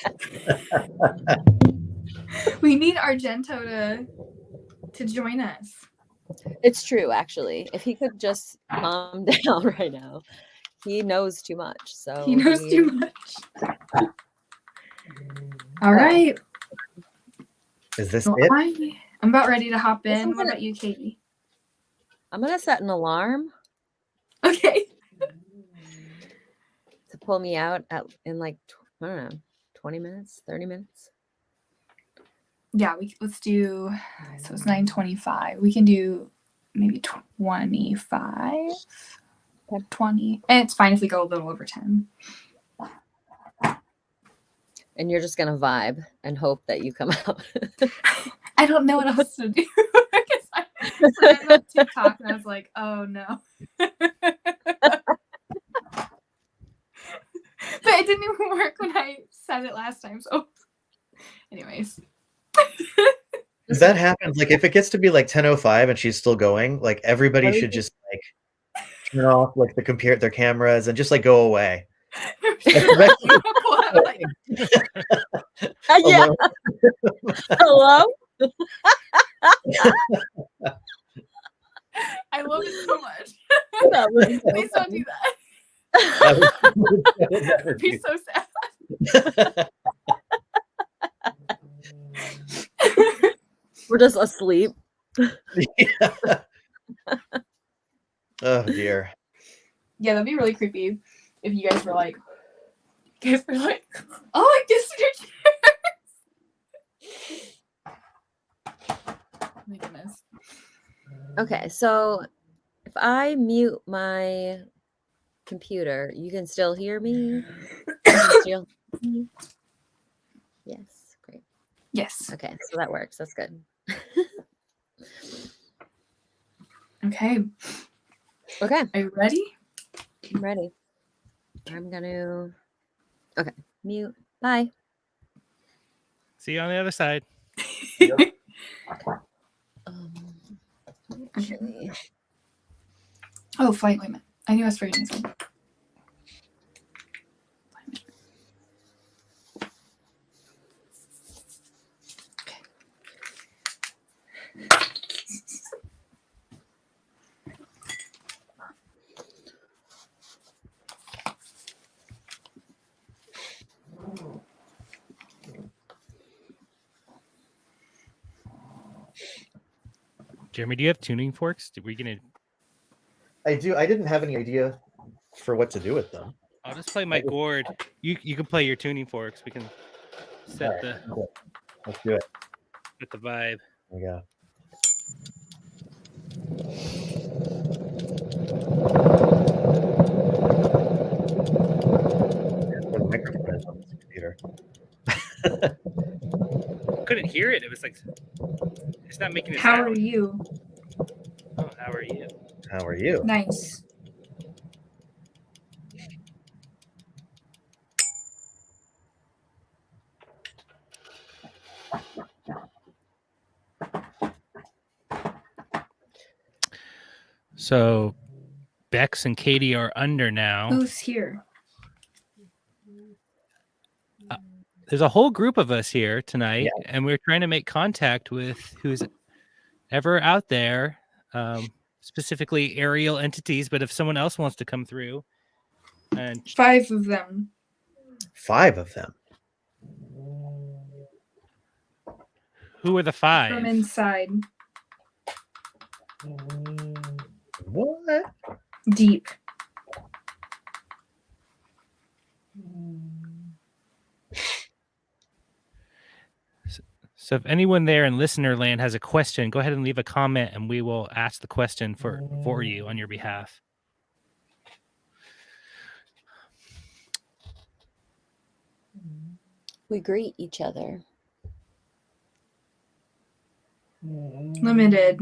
We need Argento to join us. It's true, actually. If he could just calm down right now, he knows too much. So He knows too much. All right. Is this Well, it? I'm about ready to hop This in. is What gonna- about you, Katie? I'm gonna set an alarm Okay. to pull me out in like I don't know, 20 minutes, 30 minutes. Yeah, let's do. So it's 9:25. We can do maybe 25, Okay. 20, and it's fine if we go a little over 10. And you're just gonna vibe and hope that you come out. I don't know what else to do. Because I was on TikTok and I was like, oh no. But it didn't even work when I said it last time. So, anyways. If that happens, like if it gets to be like 10:05 and she's still going, like everybody should just like turn off like their cameras and just like go away. Yeah. Yeah. Hello? I love it so much. That was so Please don't funny. do that. That would Be be- so sad. We're just asleep. Yeah. Oh dear. Yeah, that'd be really creepy if you guys were like, oh, I kissed your chair. My goodness. Okay, so if I mute my computer, you can still hear me? You can still hear me? Yes, great. Yes. Okay, so that works. That's good. Okay. Okay, Are you ready? I'm ready. I'm gonna. Okay, mute. Bye. See you on the other side. Actually, Oh, flight limit. I knew I was forgetting something. Jeremy, do you have tuning forks? Are we gonna? I do. I didn't have any idea for what to do with them. I'll just play my gourd. You can play your tuning forks. We can set All right, cool. Let's do it. the vibe. There we go. Where the microphone is on this computer. Couldn't hear it. It was like it's not making a How sound. are you? Oh, how are you? How are you? Nice. So Bex and Katie are under now. Who's here? There's a whole group of us here tonight, Yeah. and we're trying to make contact with who's ever out there, specifically aerial entities. But if someone else wants to come through, and 5 of them. 5 of them. who are the From 5? inside. What? Deep. So if anyone there in listener land has a question, go ahead and leave a comment, and we will ask the question for you on your behalf. we greet each other. Limited.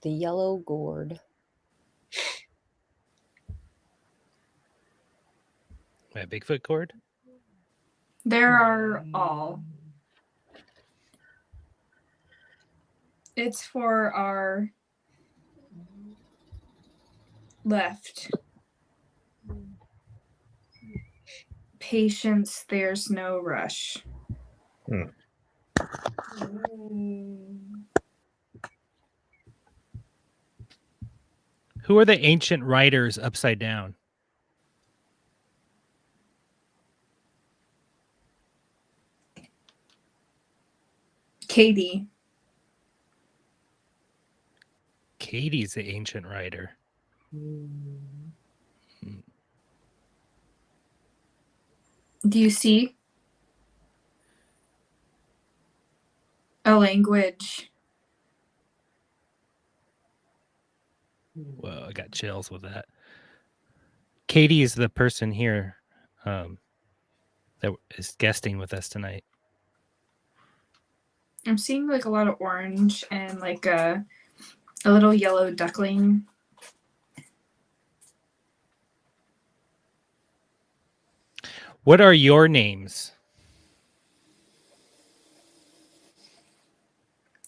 The yellow gourd. My Bigfoot cord? There are all. It's for our left. Patience, there's no rush. Who are the ancient writers upside down? Katie. Katie's the ancient writer. Do you see a language? Whoa, I got chills with that. Katie is the person here that is guesting with us tonight. I'm seeing like a lot of orange and like a little yellow duckling. What are your names?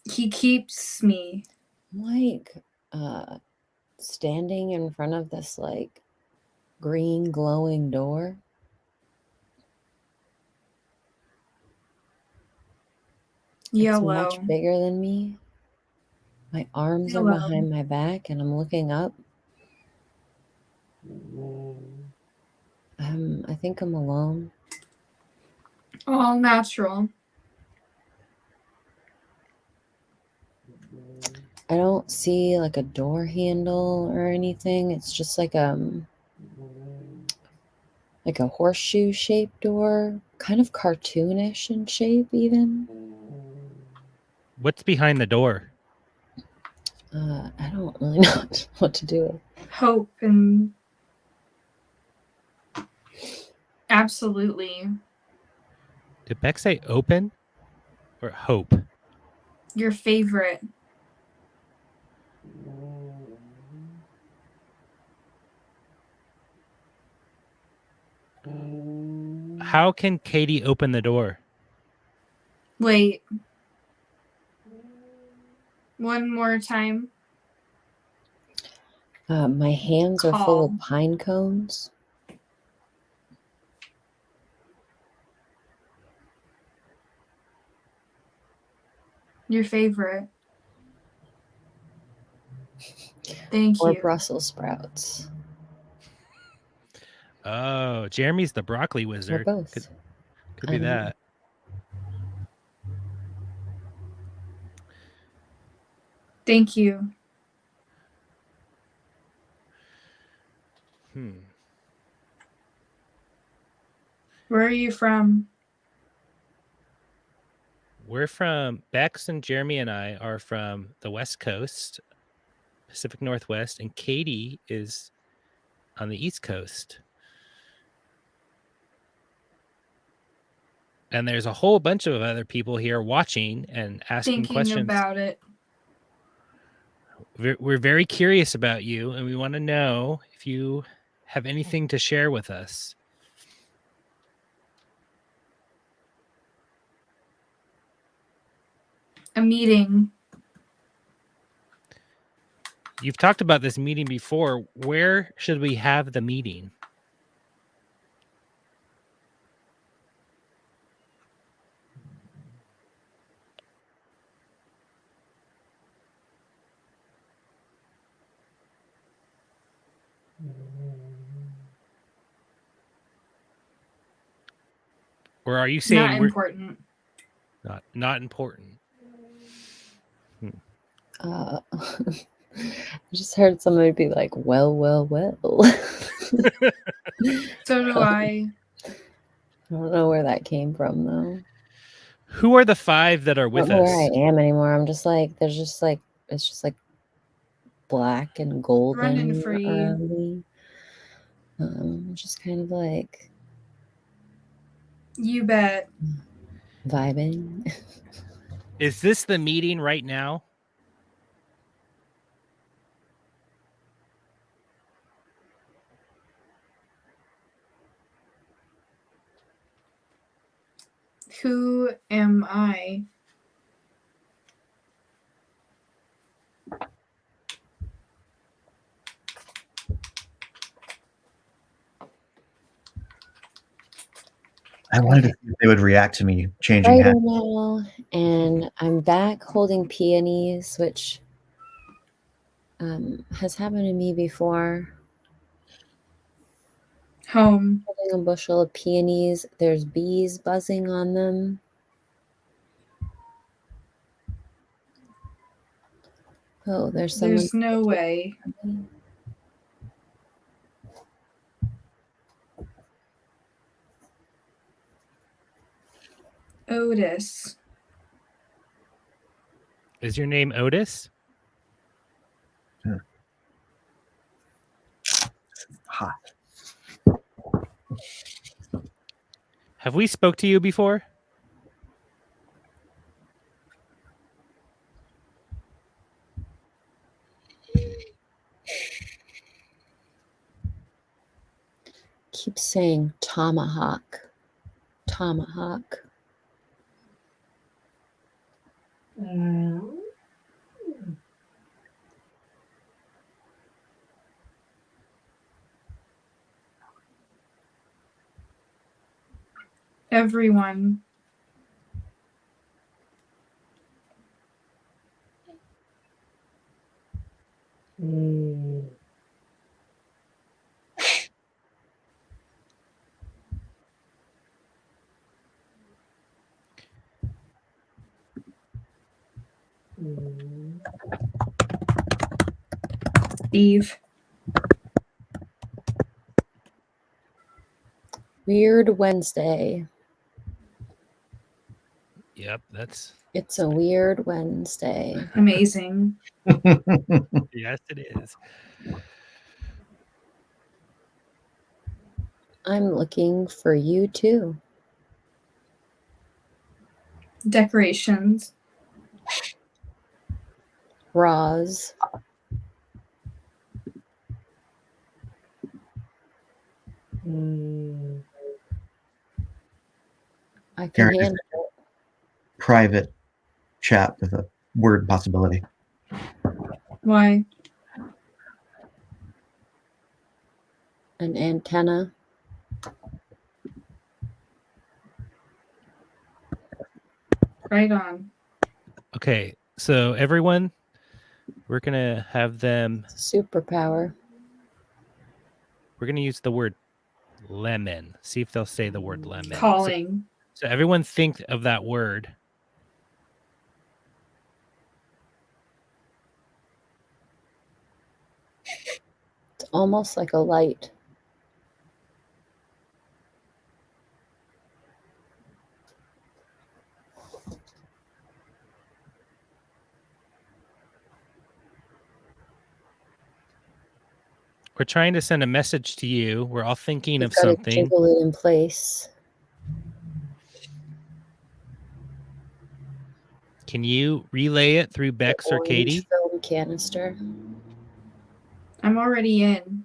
He keeps me. Like standing in front of this like green glowing door. It's Yellow. much bigger than me. My arms are Yellow. behind my back and I'm looking up. I think I'm alone. All natural. I don't see like a door handle or anything. It's just like a horseshoe shaped door, kind of cartoonish in shape even. What's behind the door? I don't really know what to do with. Hope and absolutely Did Beck say open or hope? your favorite. How can Katie open the door? Wait. One more time. My hands are full of Call. pine cones. Your favorite. Thank Or you. Brussels sprouts. Oh, Jeremy's the broccoli Or wizard. both. Could be that. Thank you. Where are you from? We're from Bex, and Jeremy and I are from the West Coast, Pacific Northwest, and Katie is on the East Coast. And there's a whole bunch of other people here watching and asking Thinking questions. about it. We're very curious about you, and we want to know if you have anything to share with us. A meeting. You've talked about this meeting before. Where should we have the meeting? Or are you saying Not important. Not important? I just heard somebody be like, well. So do I. I don't know where that came from though. Who are the 5 that are I with don't know us? where I am anymore. I'm just like, it's just like black and golden Running for you. around me. Just kind of like You bet. vibing. Is this the meeting right now? Who am I? I wanted to see if they would react to me changing Right hats. now, and I'm back holding peonies, which has happened to me before. Home. Holding a bushel of peonies. There's bees buzzing on them. Oh, there's someone. There's no way. Otis. Is your name Otis? Hot. Have we spoke to you before? Keep saying tomahawk. Tomahawk. Everyone. Steve. Weird Wednesday. Yep, that's It's a weird Wednesday. Amazing. yes, it is. I'm looking for you too. Decorations. Roz. I can Karen, handle it. private chat with a word possibility. Why? An antenna. Right on. Okay, so everyone, we're gonna have them. Superpower. We're gonna use the word lemon. See if they'll say the word lemon. Calling. So everyone think of that word. It's almost like a light. We're trying to send a message to you. We're all thinking You've of got to something. jiggle it in place. Can you relay it through Bex or Orange Katie? film canister. I'm already in.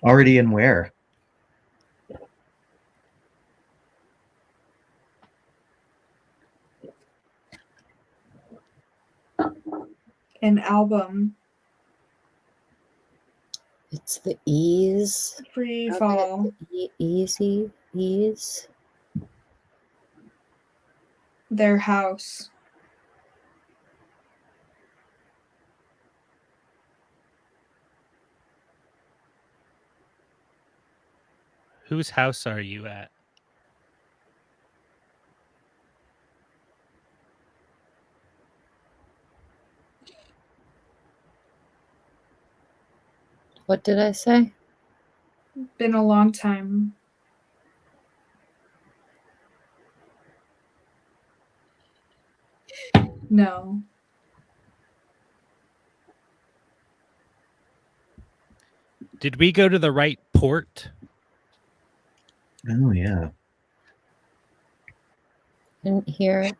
Already in where? An album. It's the ease. Free of it, fall. the easy ease. Their house. Whose house are you at? What did I say? Been a long time. No. Did we go to the right port? Oh yeah. Didn't hear it.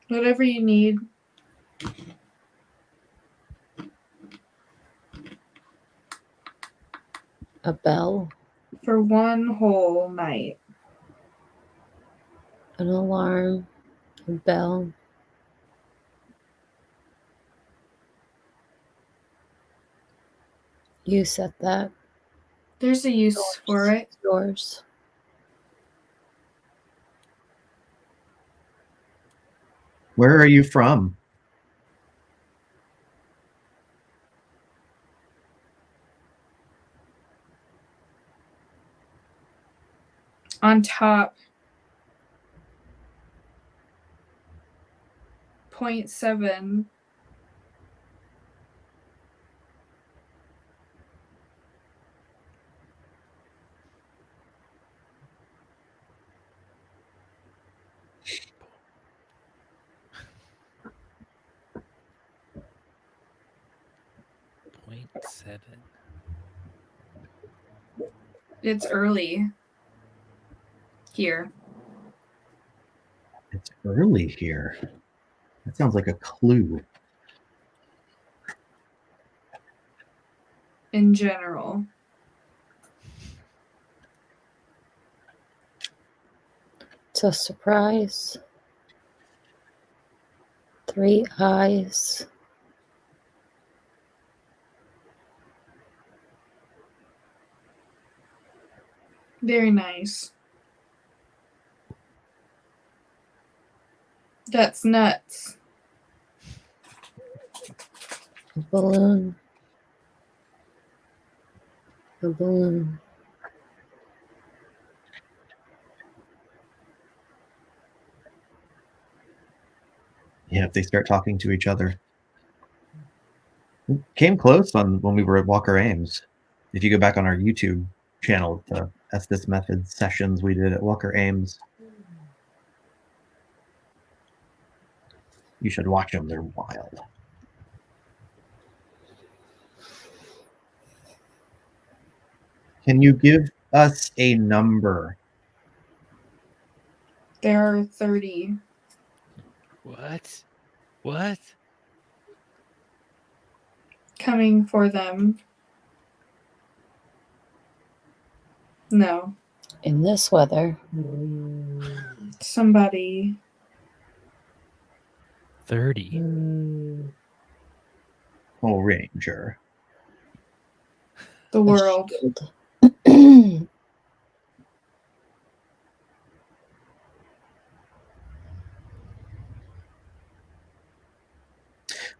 Whatever you need. A bell. For one whole night. An alarm. A bell. You said that. There's a use for it. Yours. Where are you from? On top. 0.7. Point 7. It's early here. It's early here. That sounds like a clue. In general. It's a surprise. 3 eyes. Very nice. That's nuts. A balloon. A balloon. Yeah, if they start talking to each other. We came close on when we were at Walker Ames. If you go back on our YouTube channel, the Estes Method sessions we did at Walker Ames, you should watch them. They're wild. Can you give us a number? There are 30. What? What? Coming for them. No. In this weather. Somebody. 30. Oh, Ranger. The world.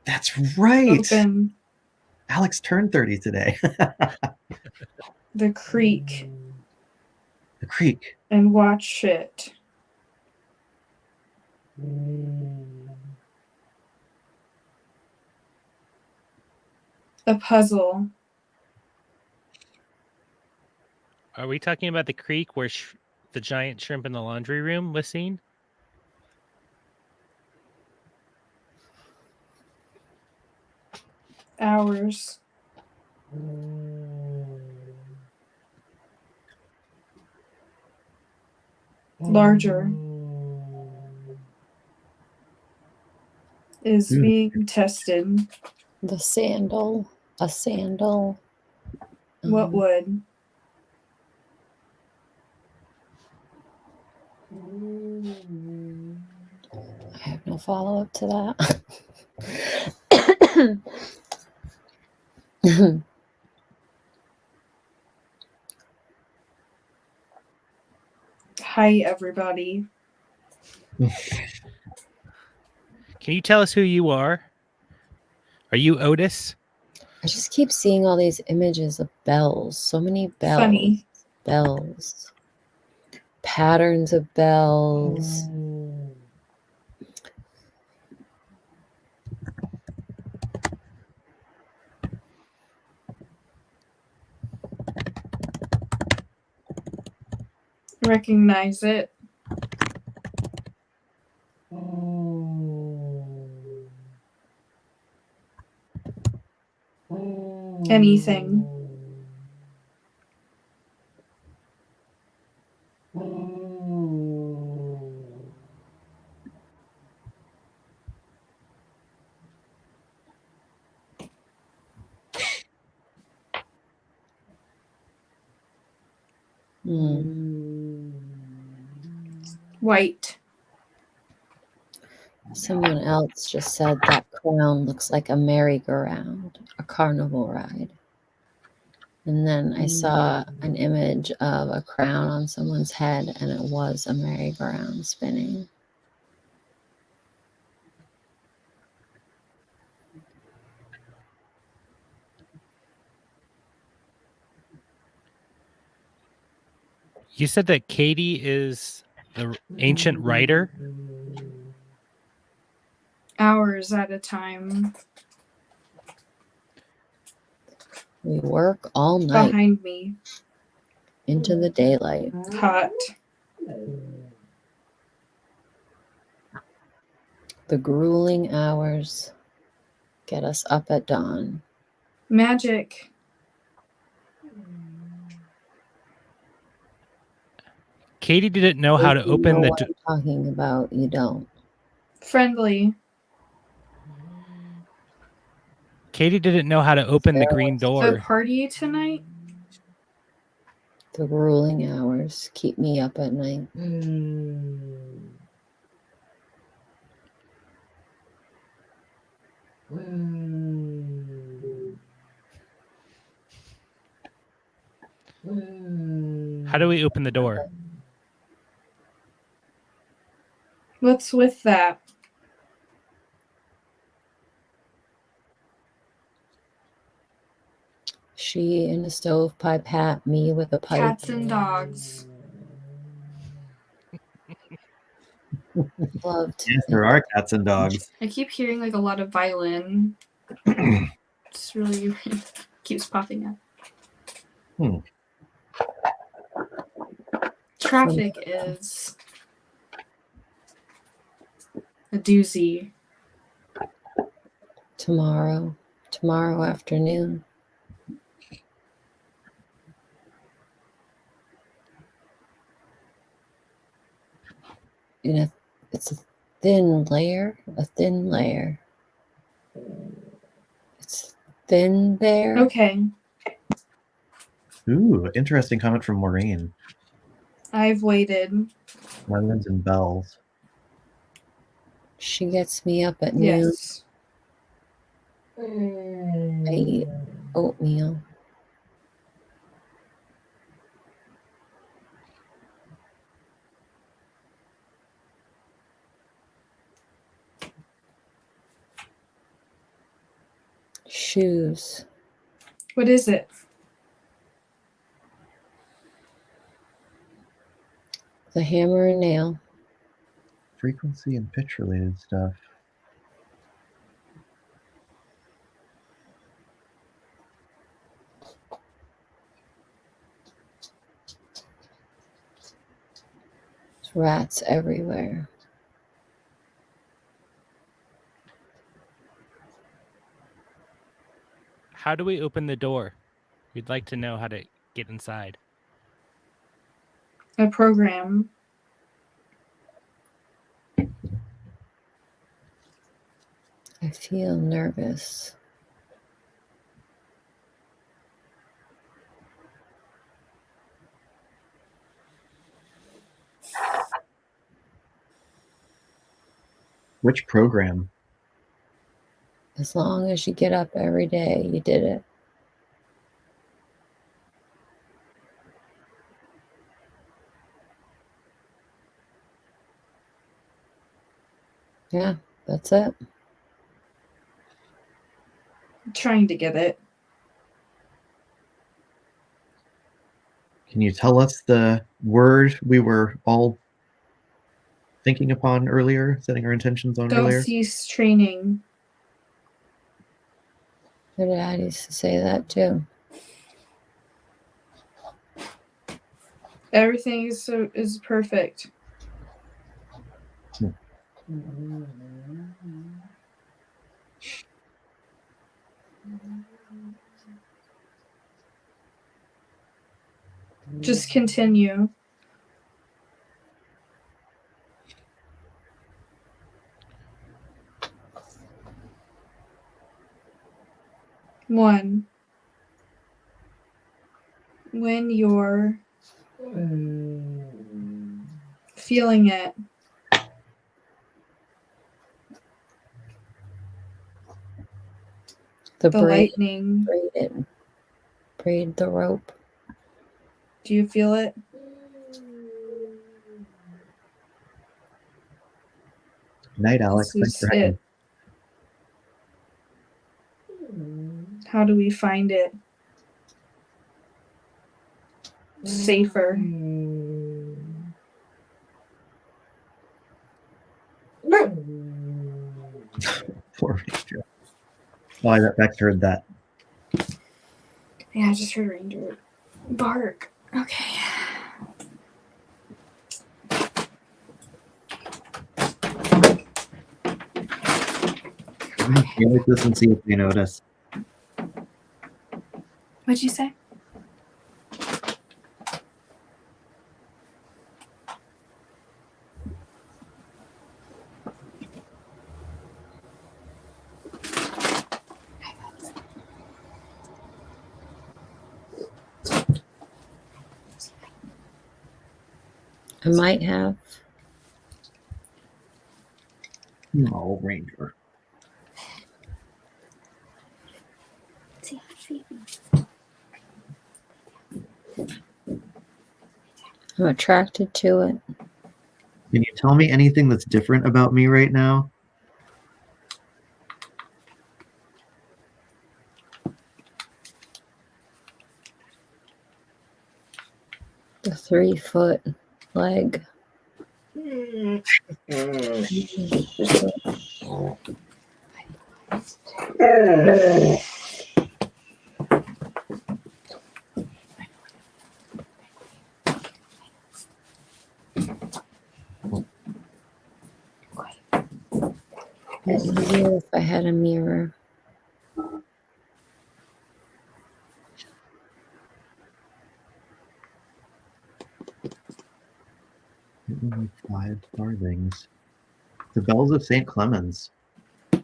That's right. Open Alex turned 30 today. the creek The creek. and watch it. A puzzle. Are we talking about the creek where the giant shrimp in the laundry room was seen? Hours. Larger. Is being tested. The sandal. A sandal. What would? I have no follow-up to that. Hi, everybody. Can you tell us who you are? Are you Otis? I just keep seeing all these images of bells. So many bells. Funny. Bells. Patterns of bells. Recognize it. Anything. White. Someone else just said that crown looks like a merry-go-round, a carnival ride. And then I saw an image of a crown on someone's head, and it was a merry-go-round spinning. You said that Katie is the ancient writer. Hours at a time. We work all night Behind me. into the daylight. Hot. The grueling hours get us up at dawn. Magic. Katie didn't know how to If you open know the what I'm talking about, you don't. Friendly. Katie didn't know how to open the green The door. party tonight? The grueling hours keep me up at night. How do we open the door? What's with that? She in a stovepipe hat, me with a pipe. Cats and dogs. Loved. Yes, there are cats and dogs. I keep hearing like a lot of violin. It's really keeps popping up. Traffic is a doozy. Tomorrow afternoon. It's a thin layer. It's thin there. Okay. Ooh, interesting comment from Maureen. I've waited. Lemons and bells. She gets me up at noon. Yes. I eat oatmeal. Shoes. What is it? The hammer and nail. Frequency and pitch related stuff. There's rats everywhere. How do we open the door? We'd like to know how to get inside. A program. I feel nervous. Which program? As long as you get up every day, you did it. Yeah, that's it. I'm trying to get it. Can you tell us the word we were all thinking upon earlier, setting our intentions on Don't earlier? cease training. Your dad used to say that too. Everything is perfect. Just continue. One. When you're Feeling it. The The braid, lightning. braid the rope. Do you feel it? Night, Alex. This Thanks is for having it. How do we find it safer? Poor Ranger. Oh, I bet Bex heard that. Yeah, I just heard Ranger bark. Okay. Yeah, like this and see if they notice. What'd you say? I might have. No, Ranger. I'm attracted to it. Can you tell me anything that's different about me right now? The 3-foot leg. It'd be easier if I had a mirror. Only 5 farthings. The bells of St. Clemens. I'm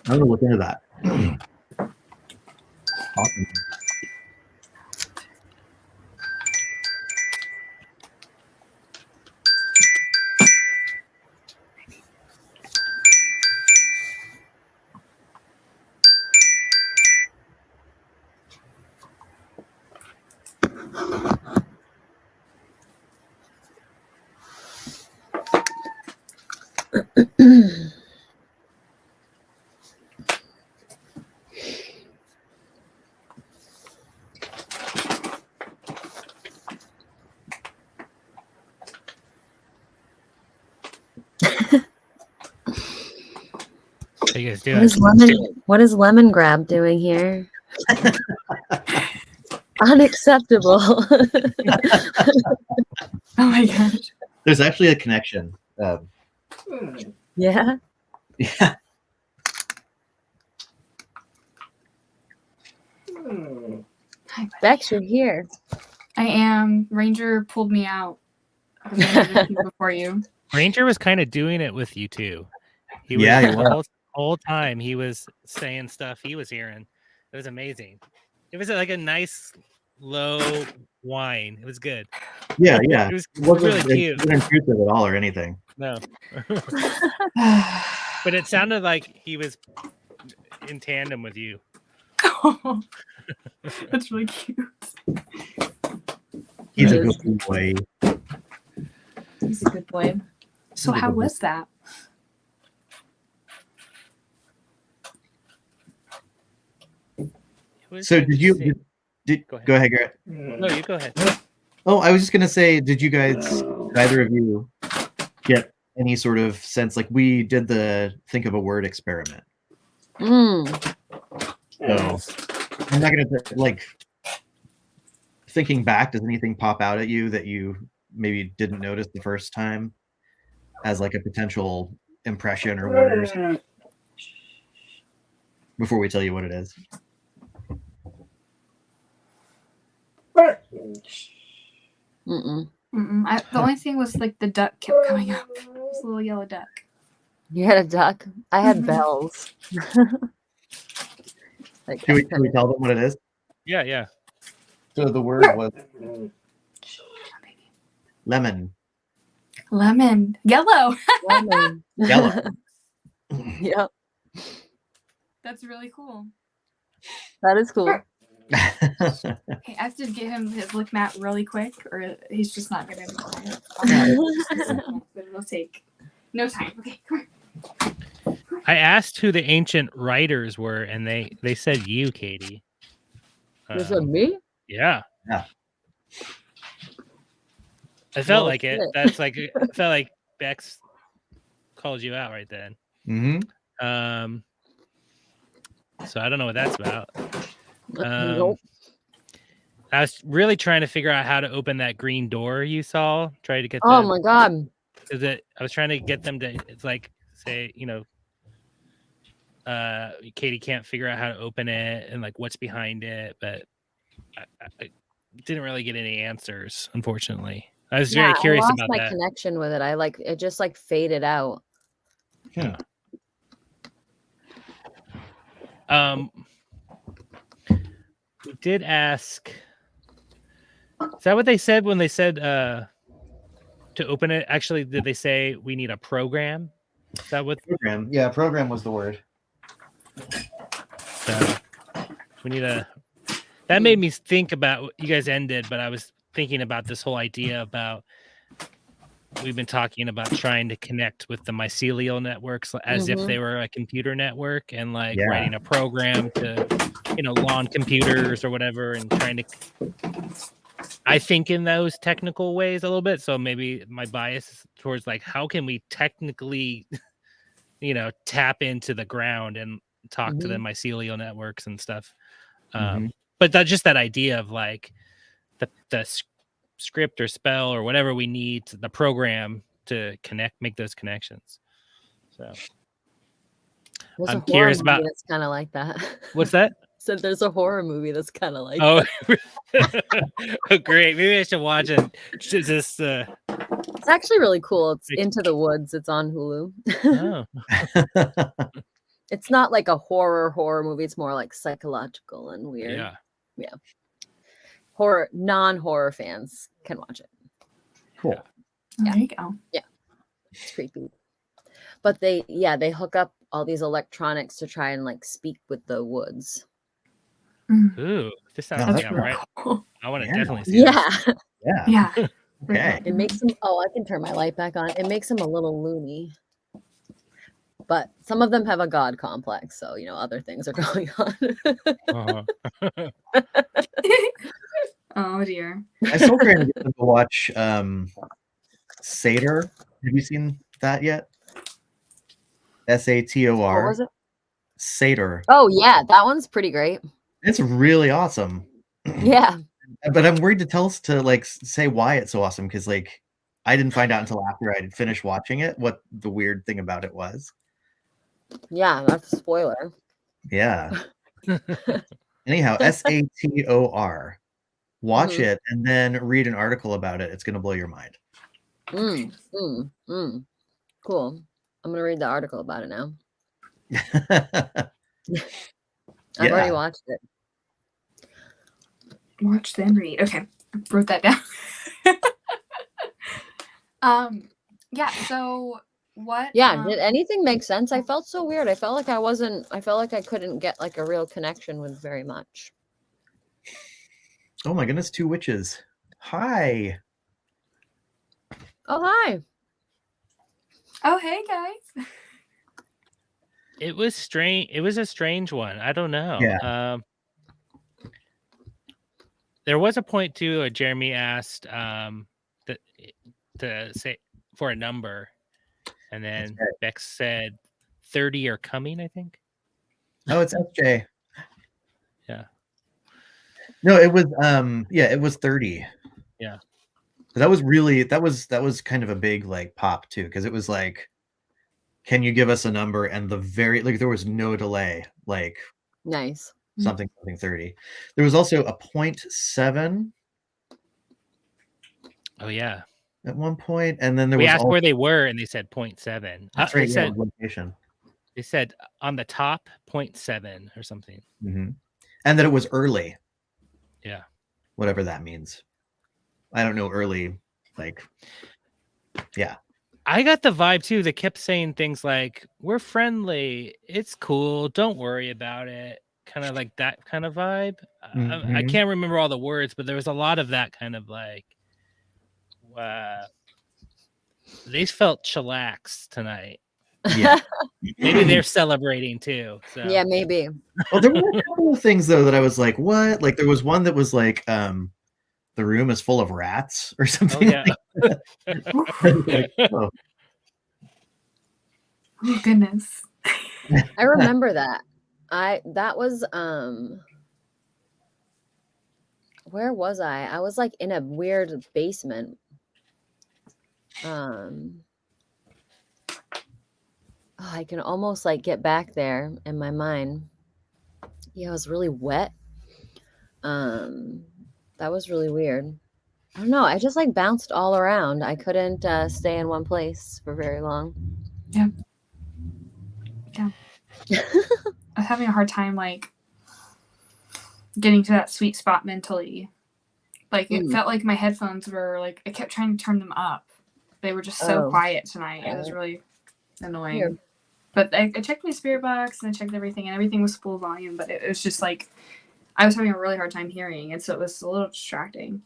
gonna look into that. Awesome. How you guys What doing? is what is Lemon Grab doing here? Unacceptable. Oh my gosh. There's actually a connection. Yeah. Yeah. Hi, buddy. Bex, you're here. I am. Ranger pulled me out. I was gonna do before you. Ranger was kind of doing it with you too. He was Yeah, he the whole time he was saying stuff he was hearing. It was amazing. It was like a nice low whine. It was good. Yeah, yeah. It was It really cute. It wasn't intrusive at all or anything. No. But it sounded like he was in tandem with you. Oh, that's really cute. He's a Yes. good boy. He's a good boy. So how was that? So did you go ahead, Garrett? No, you go ahead. Oh, I was just gonna say, did either of you get any sort of sense, like we did the think of a word experiment? Mm. So I'm not gonna like thinking back, does anything pop out at you that you maybe didn't notice the first time as like a potential impression or word before we tell you what it is? Mm-mm. The only thing was like the duck kept coming up. This little yellow duck. You had a duck. I had Mhm. bells. Like Can we tell them what it is? Yeah. So the word was Lemon. Lemon. Yellow. Lemon. Yellow. Yep, That's really cool. that is cool. Okay, I have to get him his lick mat really quick, or he's just not gonna be quiet. But it'll take no time. Okay, come on. I asked who the ancient writers were, and they said you, Katie. You said me? Yeah. Yeah. I felt Well, like it. shit. That's like I felt like Bex called you out right then. Mm-hmm. So I don't know what that's about. Nope. I was really trying to figure out how to open that green door you saw. Try to get Oh them. my god. Is it? I was trying to get them to. It's like say Katie can't figure out how to open it and like what's behind it, but I didn't really get any answers, unfortunately. I was very curious I lost about my that. connection with it. It just like faded out. Yeah. We did ask. Is that what they said when they said to open it? Actually, did they say we need a program? Is that what? Program. Yeah, program was the word. We need a. That made me think about what you guys ended, but I was thinking about this whole idea about we've been talking about trying to connect with the mycelial networks as if they were a computer network and like writing a program to, lawn computers or whatever and trying to. I think in those technical ways a little bit. So maybe my bias is towards like, how can we technically, tap into the ground and talk to the mycelial networks and stuff. But that's just that idea of like the script or spell or whatever we need to the program to make those connections. So I'm curious about. It's kind of like that. What's that? So there's a horror movie that's kind of like. Oh, oh, great! Maybe I should watch it. Just It's actually really cool. It's Into the Woods. It's on Hulu. Oh. It's not like a horror movie. It's more like psychological and weird. Yeah. Horror, non-horror fans can watch it. Cool. There you go. Yeah. It's creepy. But they hook up all these electronics to try and like speak with the woods. Ooh, this sounds that's like really right. cool. I want to definitely see this. Yeah. Yeah. Okay. It makes him. Oh, I can turn my light back on. It makes him a little loony. But some of them have a god complex, so other things are going on. Oh dear. I still trying to get them to watch Sator. Have you seen that yet? SATOR. What was it? Sator. Oh yeah, that one's pretty great. It's really awesome. Yeah. But I'm worried to say why it's so awesome because like I didn't find out until after I'd finished watching it what the weird thing about it was. Yeah, that's a spoiler. Yeah. Anyhow, SATOR. Watch it and then read an article about it. It's going to blow your mind. Cool. I'm going to read the article about it now. I've already watched it. Watch then read. Okay. I wrote that down. Yeah, so what did anything make sense? I felt so weird. I felt like I couldn't get like a real connection with very much. Oh my goodness, 2 witches. Hi. Oh, hi. Oh, hey guys. It was strange. It was a strange one. I don't know. Yeah. There was a point too. Jeremy asked to say for a number, and then Bex said 30 are coming. I think. Oh, it's FJ. Yeah. No, it was it was 30. Yeah. That was kind of a big like pop too, because it was like, can you give us a number? And there was no delay, like Nice. something 30. There was also a 0.7. Oh yeah. At one point, and then we asked where they were, and they said 0.7. That's right. Location. They said on the top 0.7 or something. Mm-hmm. And that it was early. Yeah. Whatever that means. I don't know early Like, yeah. I got the vibe too. They kept saying things like, "We're friendly. It's cool. Don't worry about it." Kind of like that kind of vibe. I Mhm. can't remember all the words, but there was a lot of that kind of like. They felt chillaxed tonight. Yeah. Maybe they're celebrating too. So Yeah, maybe. Well, there were a couple of things though that I was like, what? Like there was one that was like, the room is full of rats or Oh something. yeah. Like, oh. Oh goodness. I remember that. That was where was I? I was like in a weird basement. I can almost like get back there in my mind. Yeah, it was really wet. That was really weird. I don't know. I just like bounced all around. I couldn't stay in one place for very long. Yeah. I was having a hard time like getting to that sweet spot mentally. Like it felt like my headphones were like I kept trying to turn them up. They were just so quiet tonight. It was really annoying. Weird. But I checked my spirit box and I checked everything and everything was full volume, but it was just like I was having a really hard time hearing, and so it was a little distracting.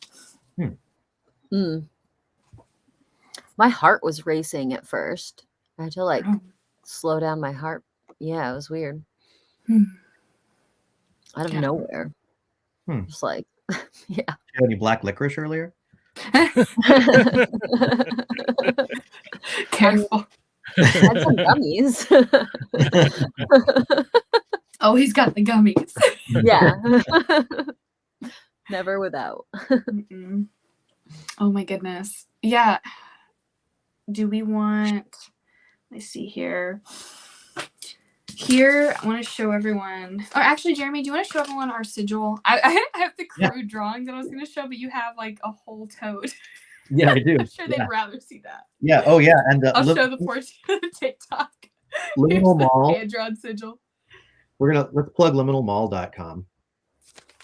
My heart was racing at first. I had to like slow down my heart. Yeah, it was weird. Out of nowhere. Just like, yeah. Did you have any black licorice earlier? Careful. I had some gummies. Oh, he's got the gummies. Yeah. Never without. Oh my goodness. Yeah. Do we want, let's see here. Here, I want to show everyone. Or actually, Jeremy, do you want to show everyone our sigil? I have the crude drawing that I was going to show, but you have like a whole toad. Yeah, I do. I'm sure they'd rather see that. Yeah. Oh, yeah. And I'll show the portion of the TikTok. Liminal Mall. Hand-drawn sigil. Let's plug liminalmall.com.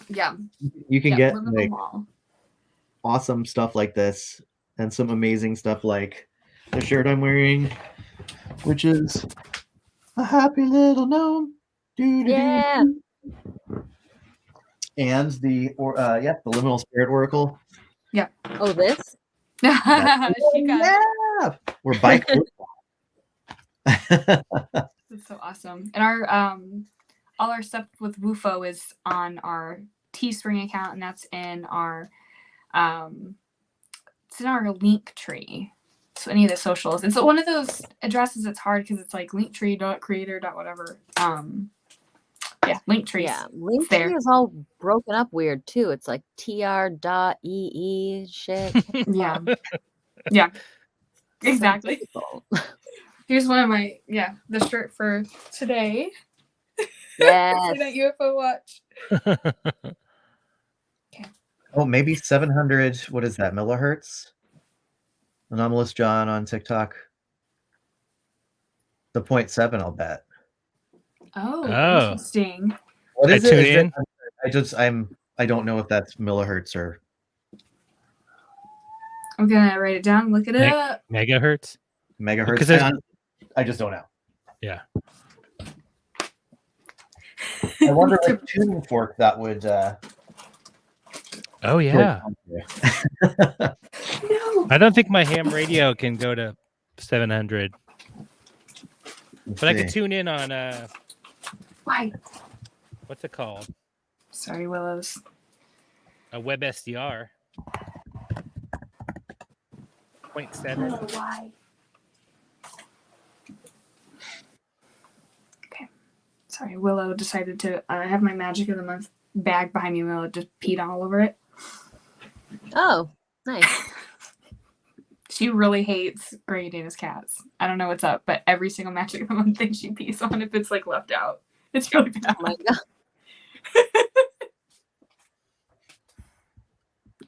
Yeah. You can get Liminal like Mall. awesome stuff like this and some amazing stuff like the shirt I'm wearing, which is a happy little gnome. Yeah. And the Liminal Spirit Oracle. Yeah. Oh, this? She got it. Yeah. We're bike. That's so awesome. And our all our stuff with UFO is on our Teespring account, and that's in our it's in our link tree. So any of the socials. It's one of those addresses that's hard because it's like linktree.creator.whatever. Yeah, Linktree. Yeah, Linktree is all broken up weird too. It's like tr.ee shit. Yeah. Yeah. Exactly. Here's one of my the shirt for today. Yes. That UFO watch. Okay. Oh, maybe 700. What is that? Millihertz? Anomalous John on TikTok. The 0.7, I'll bet. Oh, Oh. interesting. What is tune it? in. I don't know if that's millihertz or. I'm gonna write it down. Look it up. Megahertz. Megahertz. I just don't know. Yeah. I wonder what tuning fork that would. Oh yeah. No. I don't think my ham radio can go to 700, but I can tune in on Why? what's it called? Sorry, Willows. A web SDR. 0.7. Why? Okay. Sorry, Willow decided to have my Magic of the Month bag behind me. Willow just peed all over it. Oh, nice. She really hates Gray Dana's cats. I don't know what's up, but every single Magic of the Month thing she pees on, if it's like left out, it's really bad. Oh my god.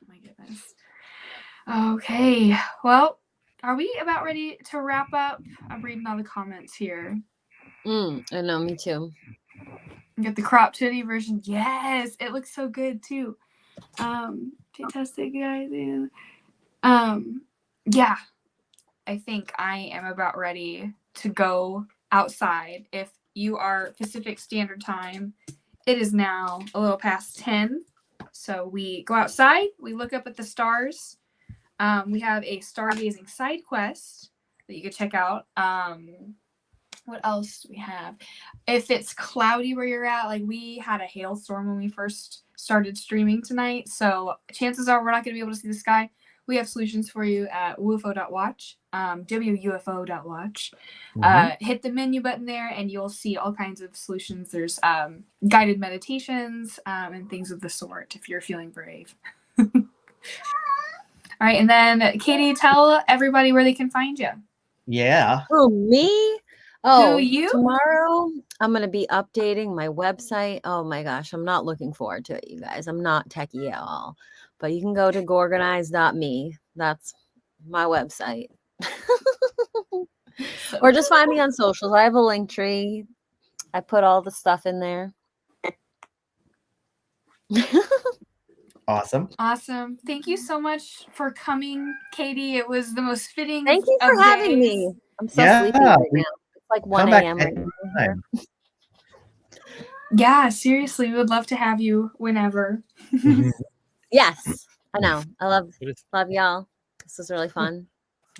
My goodness. Okay. Well, are we about ready to wrap up? I'm reading all the comments here. I know, me too. We got the crop titty version. Yes, it looks so good too. Fantastic guys. Yeah, I think I am about ready to go outside. If you are Pacific Standard Time, it is now a little past 10. So we go outside, we look up at the stars. We have a stargazing side quest that you can check out. What else do we have? If it's cloudy where you're at, like we had a hailstorm when we first started streaming tonight, so chances are we're not going to be able to see the sky. We have solutions for you at wufo.watch, wufo.watch. Hit the menu button there and you'll see all kinds of solutions. There's guided meditations and things of the sort if you're feeling brave. All right, and then Katie, tell everybody where they can find you. Yeah. Oh, me? Oh, you? tomorrow I'm going to be updating my website. Oh my gosh, I'm not looking forward to it, you guys. I'm not techie at all. But you can go to gorganize.me. That's my website. Or just find me on socials. I have a link tree. I put all the stuff in there. Awesome. Awesome. Thank you so much for coming, Katie. It was the most fitting. Thank you for having me. I'm so sleepy right now. It's like 1 a.m. right now. Yeah, seriously, we would love to have you whenever. Yes, I know. I love y'all. This is really fun.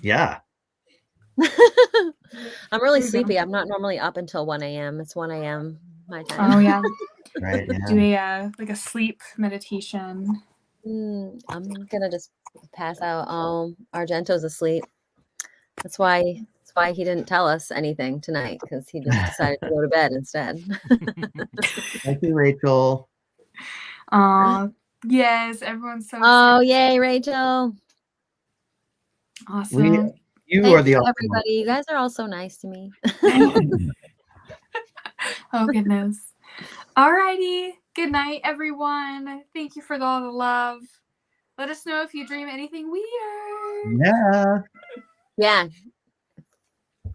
Yeah. I'm really sleepy. I'm not normally up until 1 a.m. It's 1 a.m. my time. Oh yeah. Right. Yeah. Do a like a sleep meditation. I'm gonna just pass out. Argento's asleep. That's why he didn't tell us anything tonight, because he just decided to go to bed instead. Thank you, Rachel. Yes, everyone's so excited. Yay, Rachel. Awesome. You are the everybody. You guys are all so nice to me. Oh goodness. Alrighty. Good night, everyone. Thank you for all the love. Let us know if you dream anything weird. Yeah. Yeah.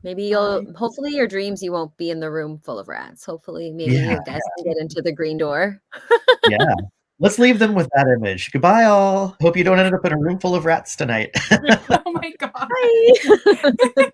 Maybe hopefully your dreams, you won't be in the room full of rats. Hopefully, maybe you guys can get into the green door. Yeah. Let's leave them with that image. Goodbye, all. Hope you don't end up in a room full of rats tonight. Oh my God. Bye.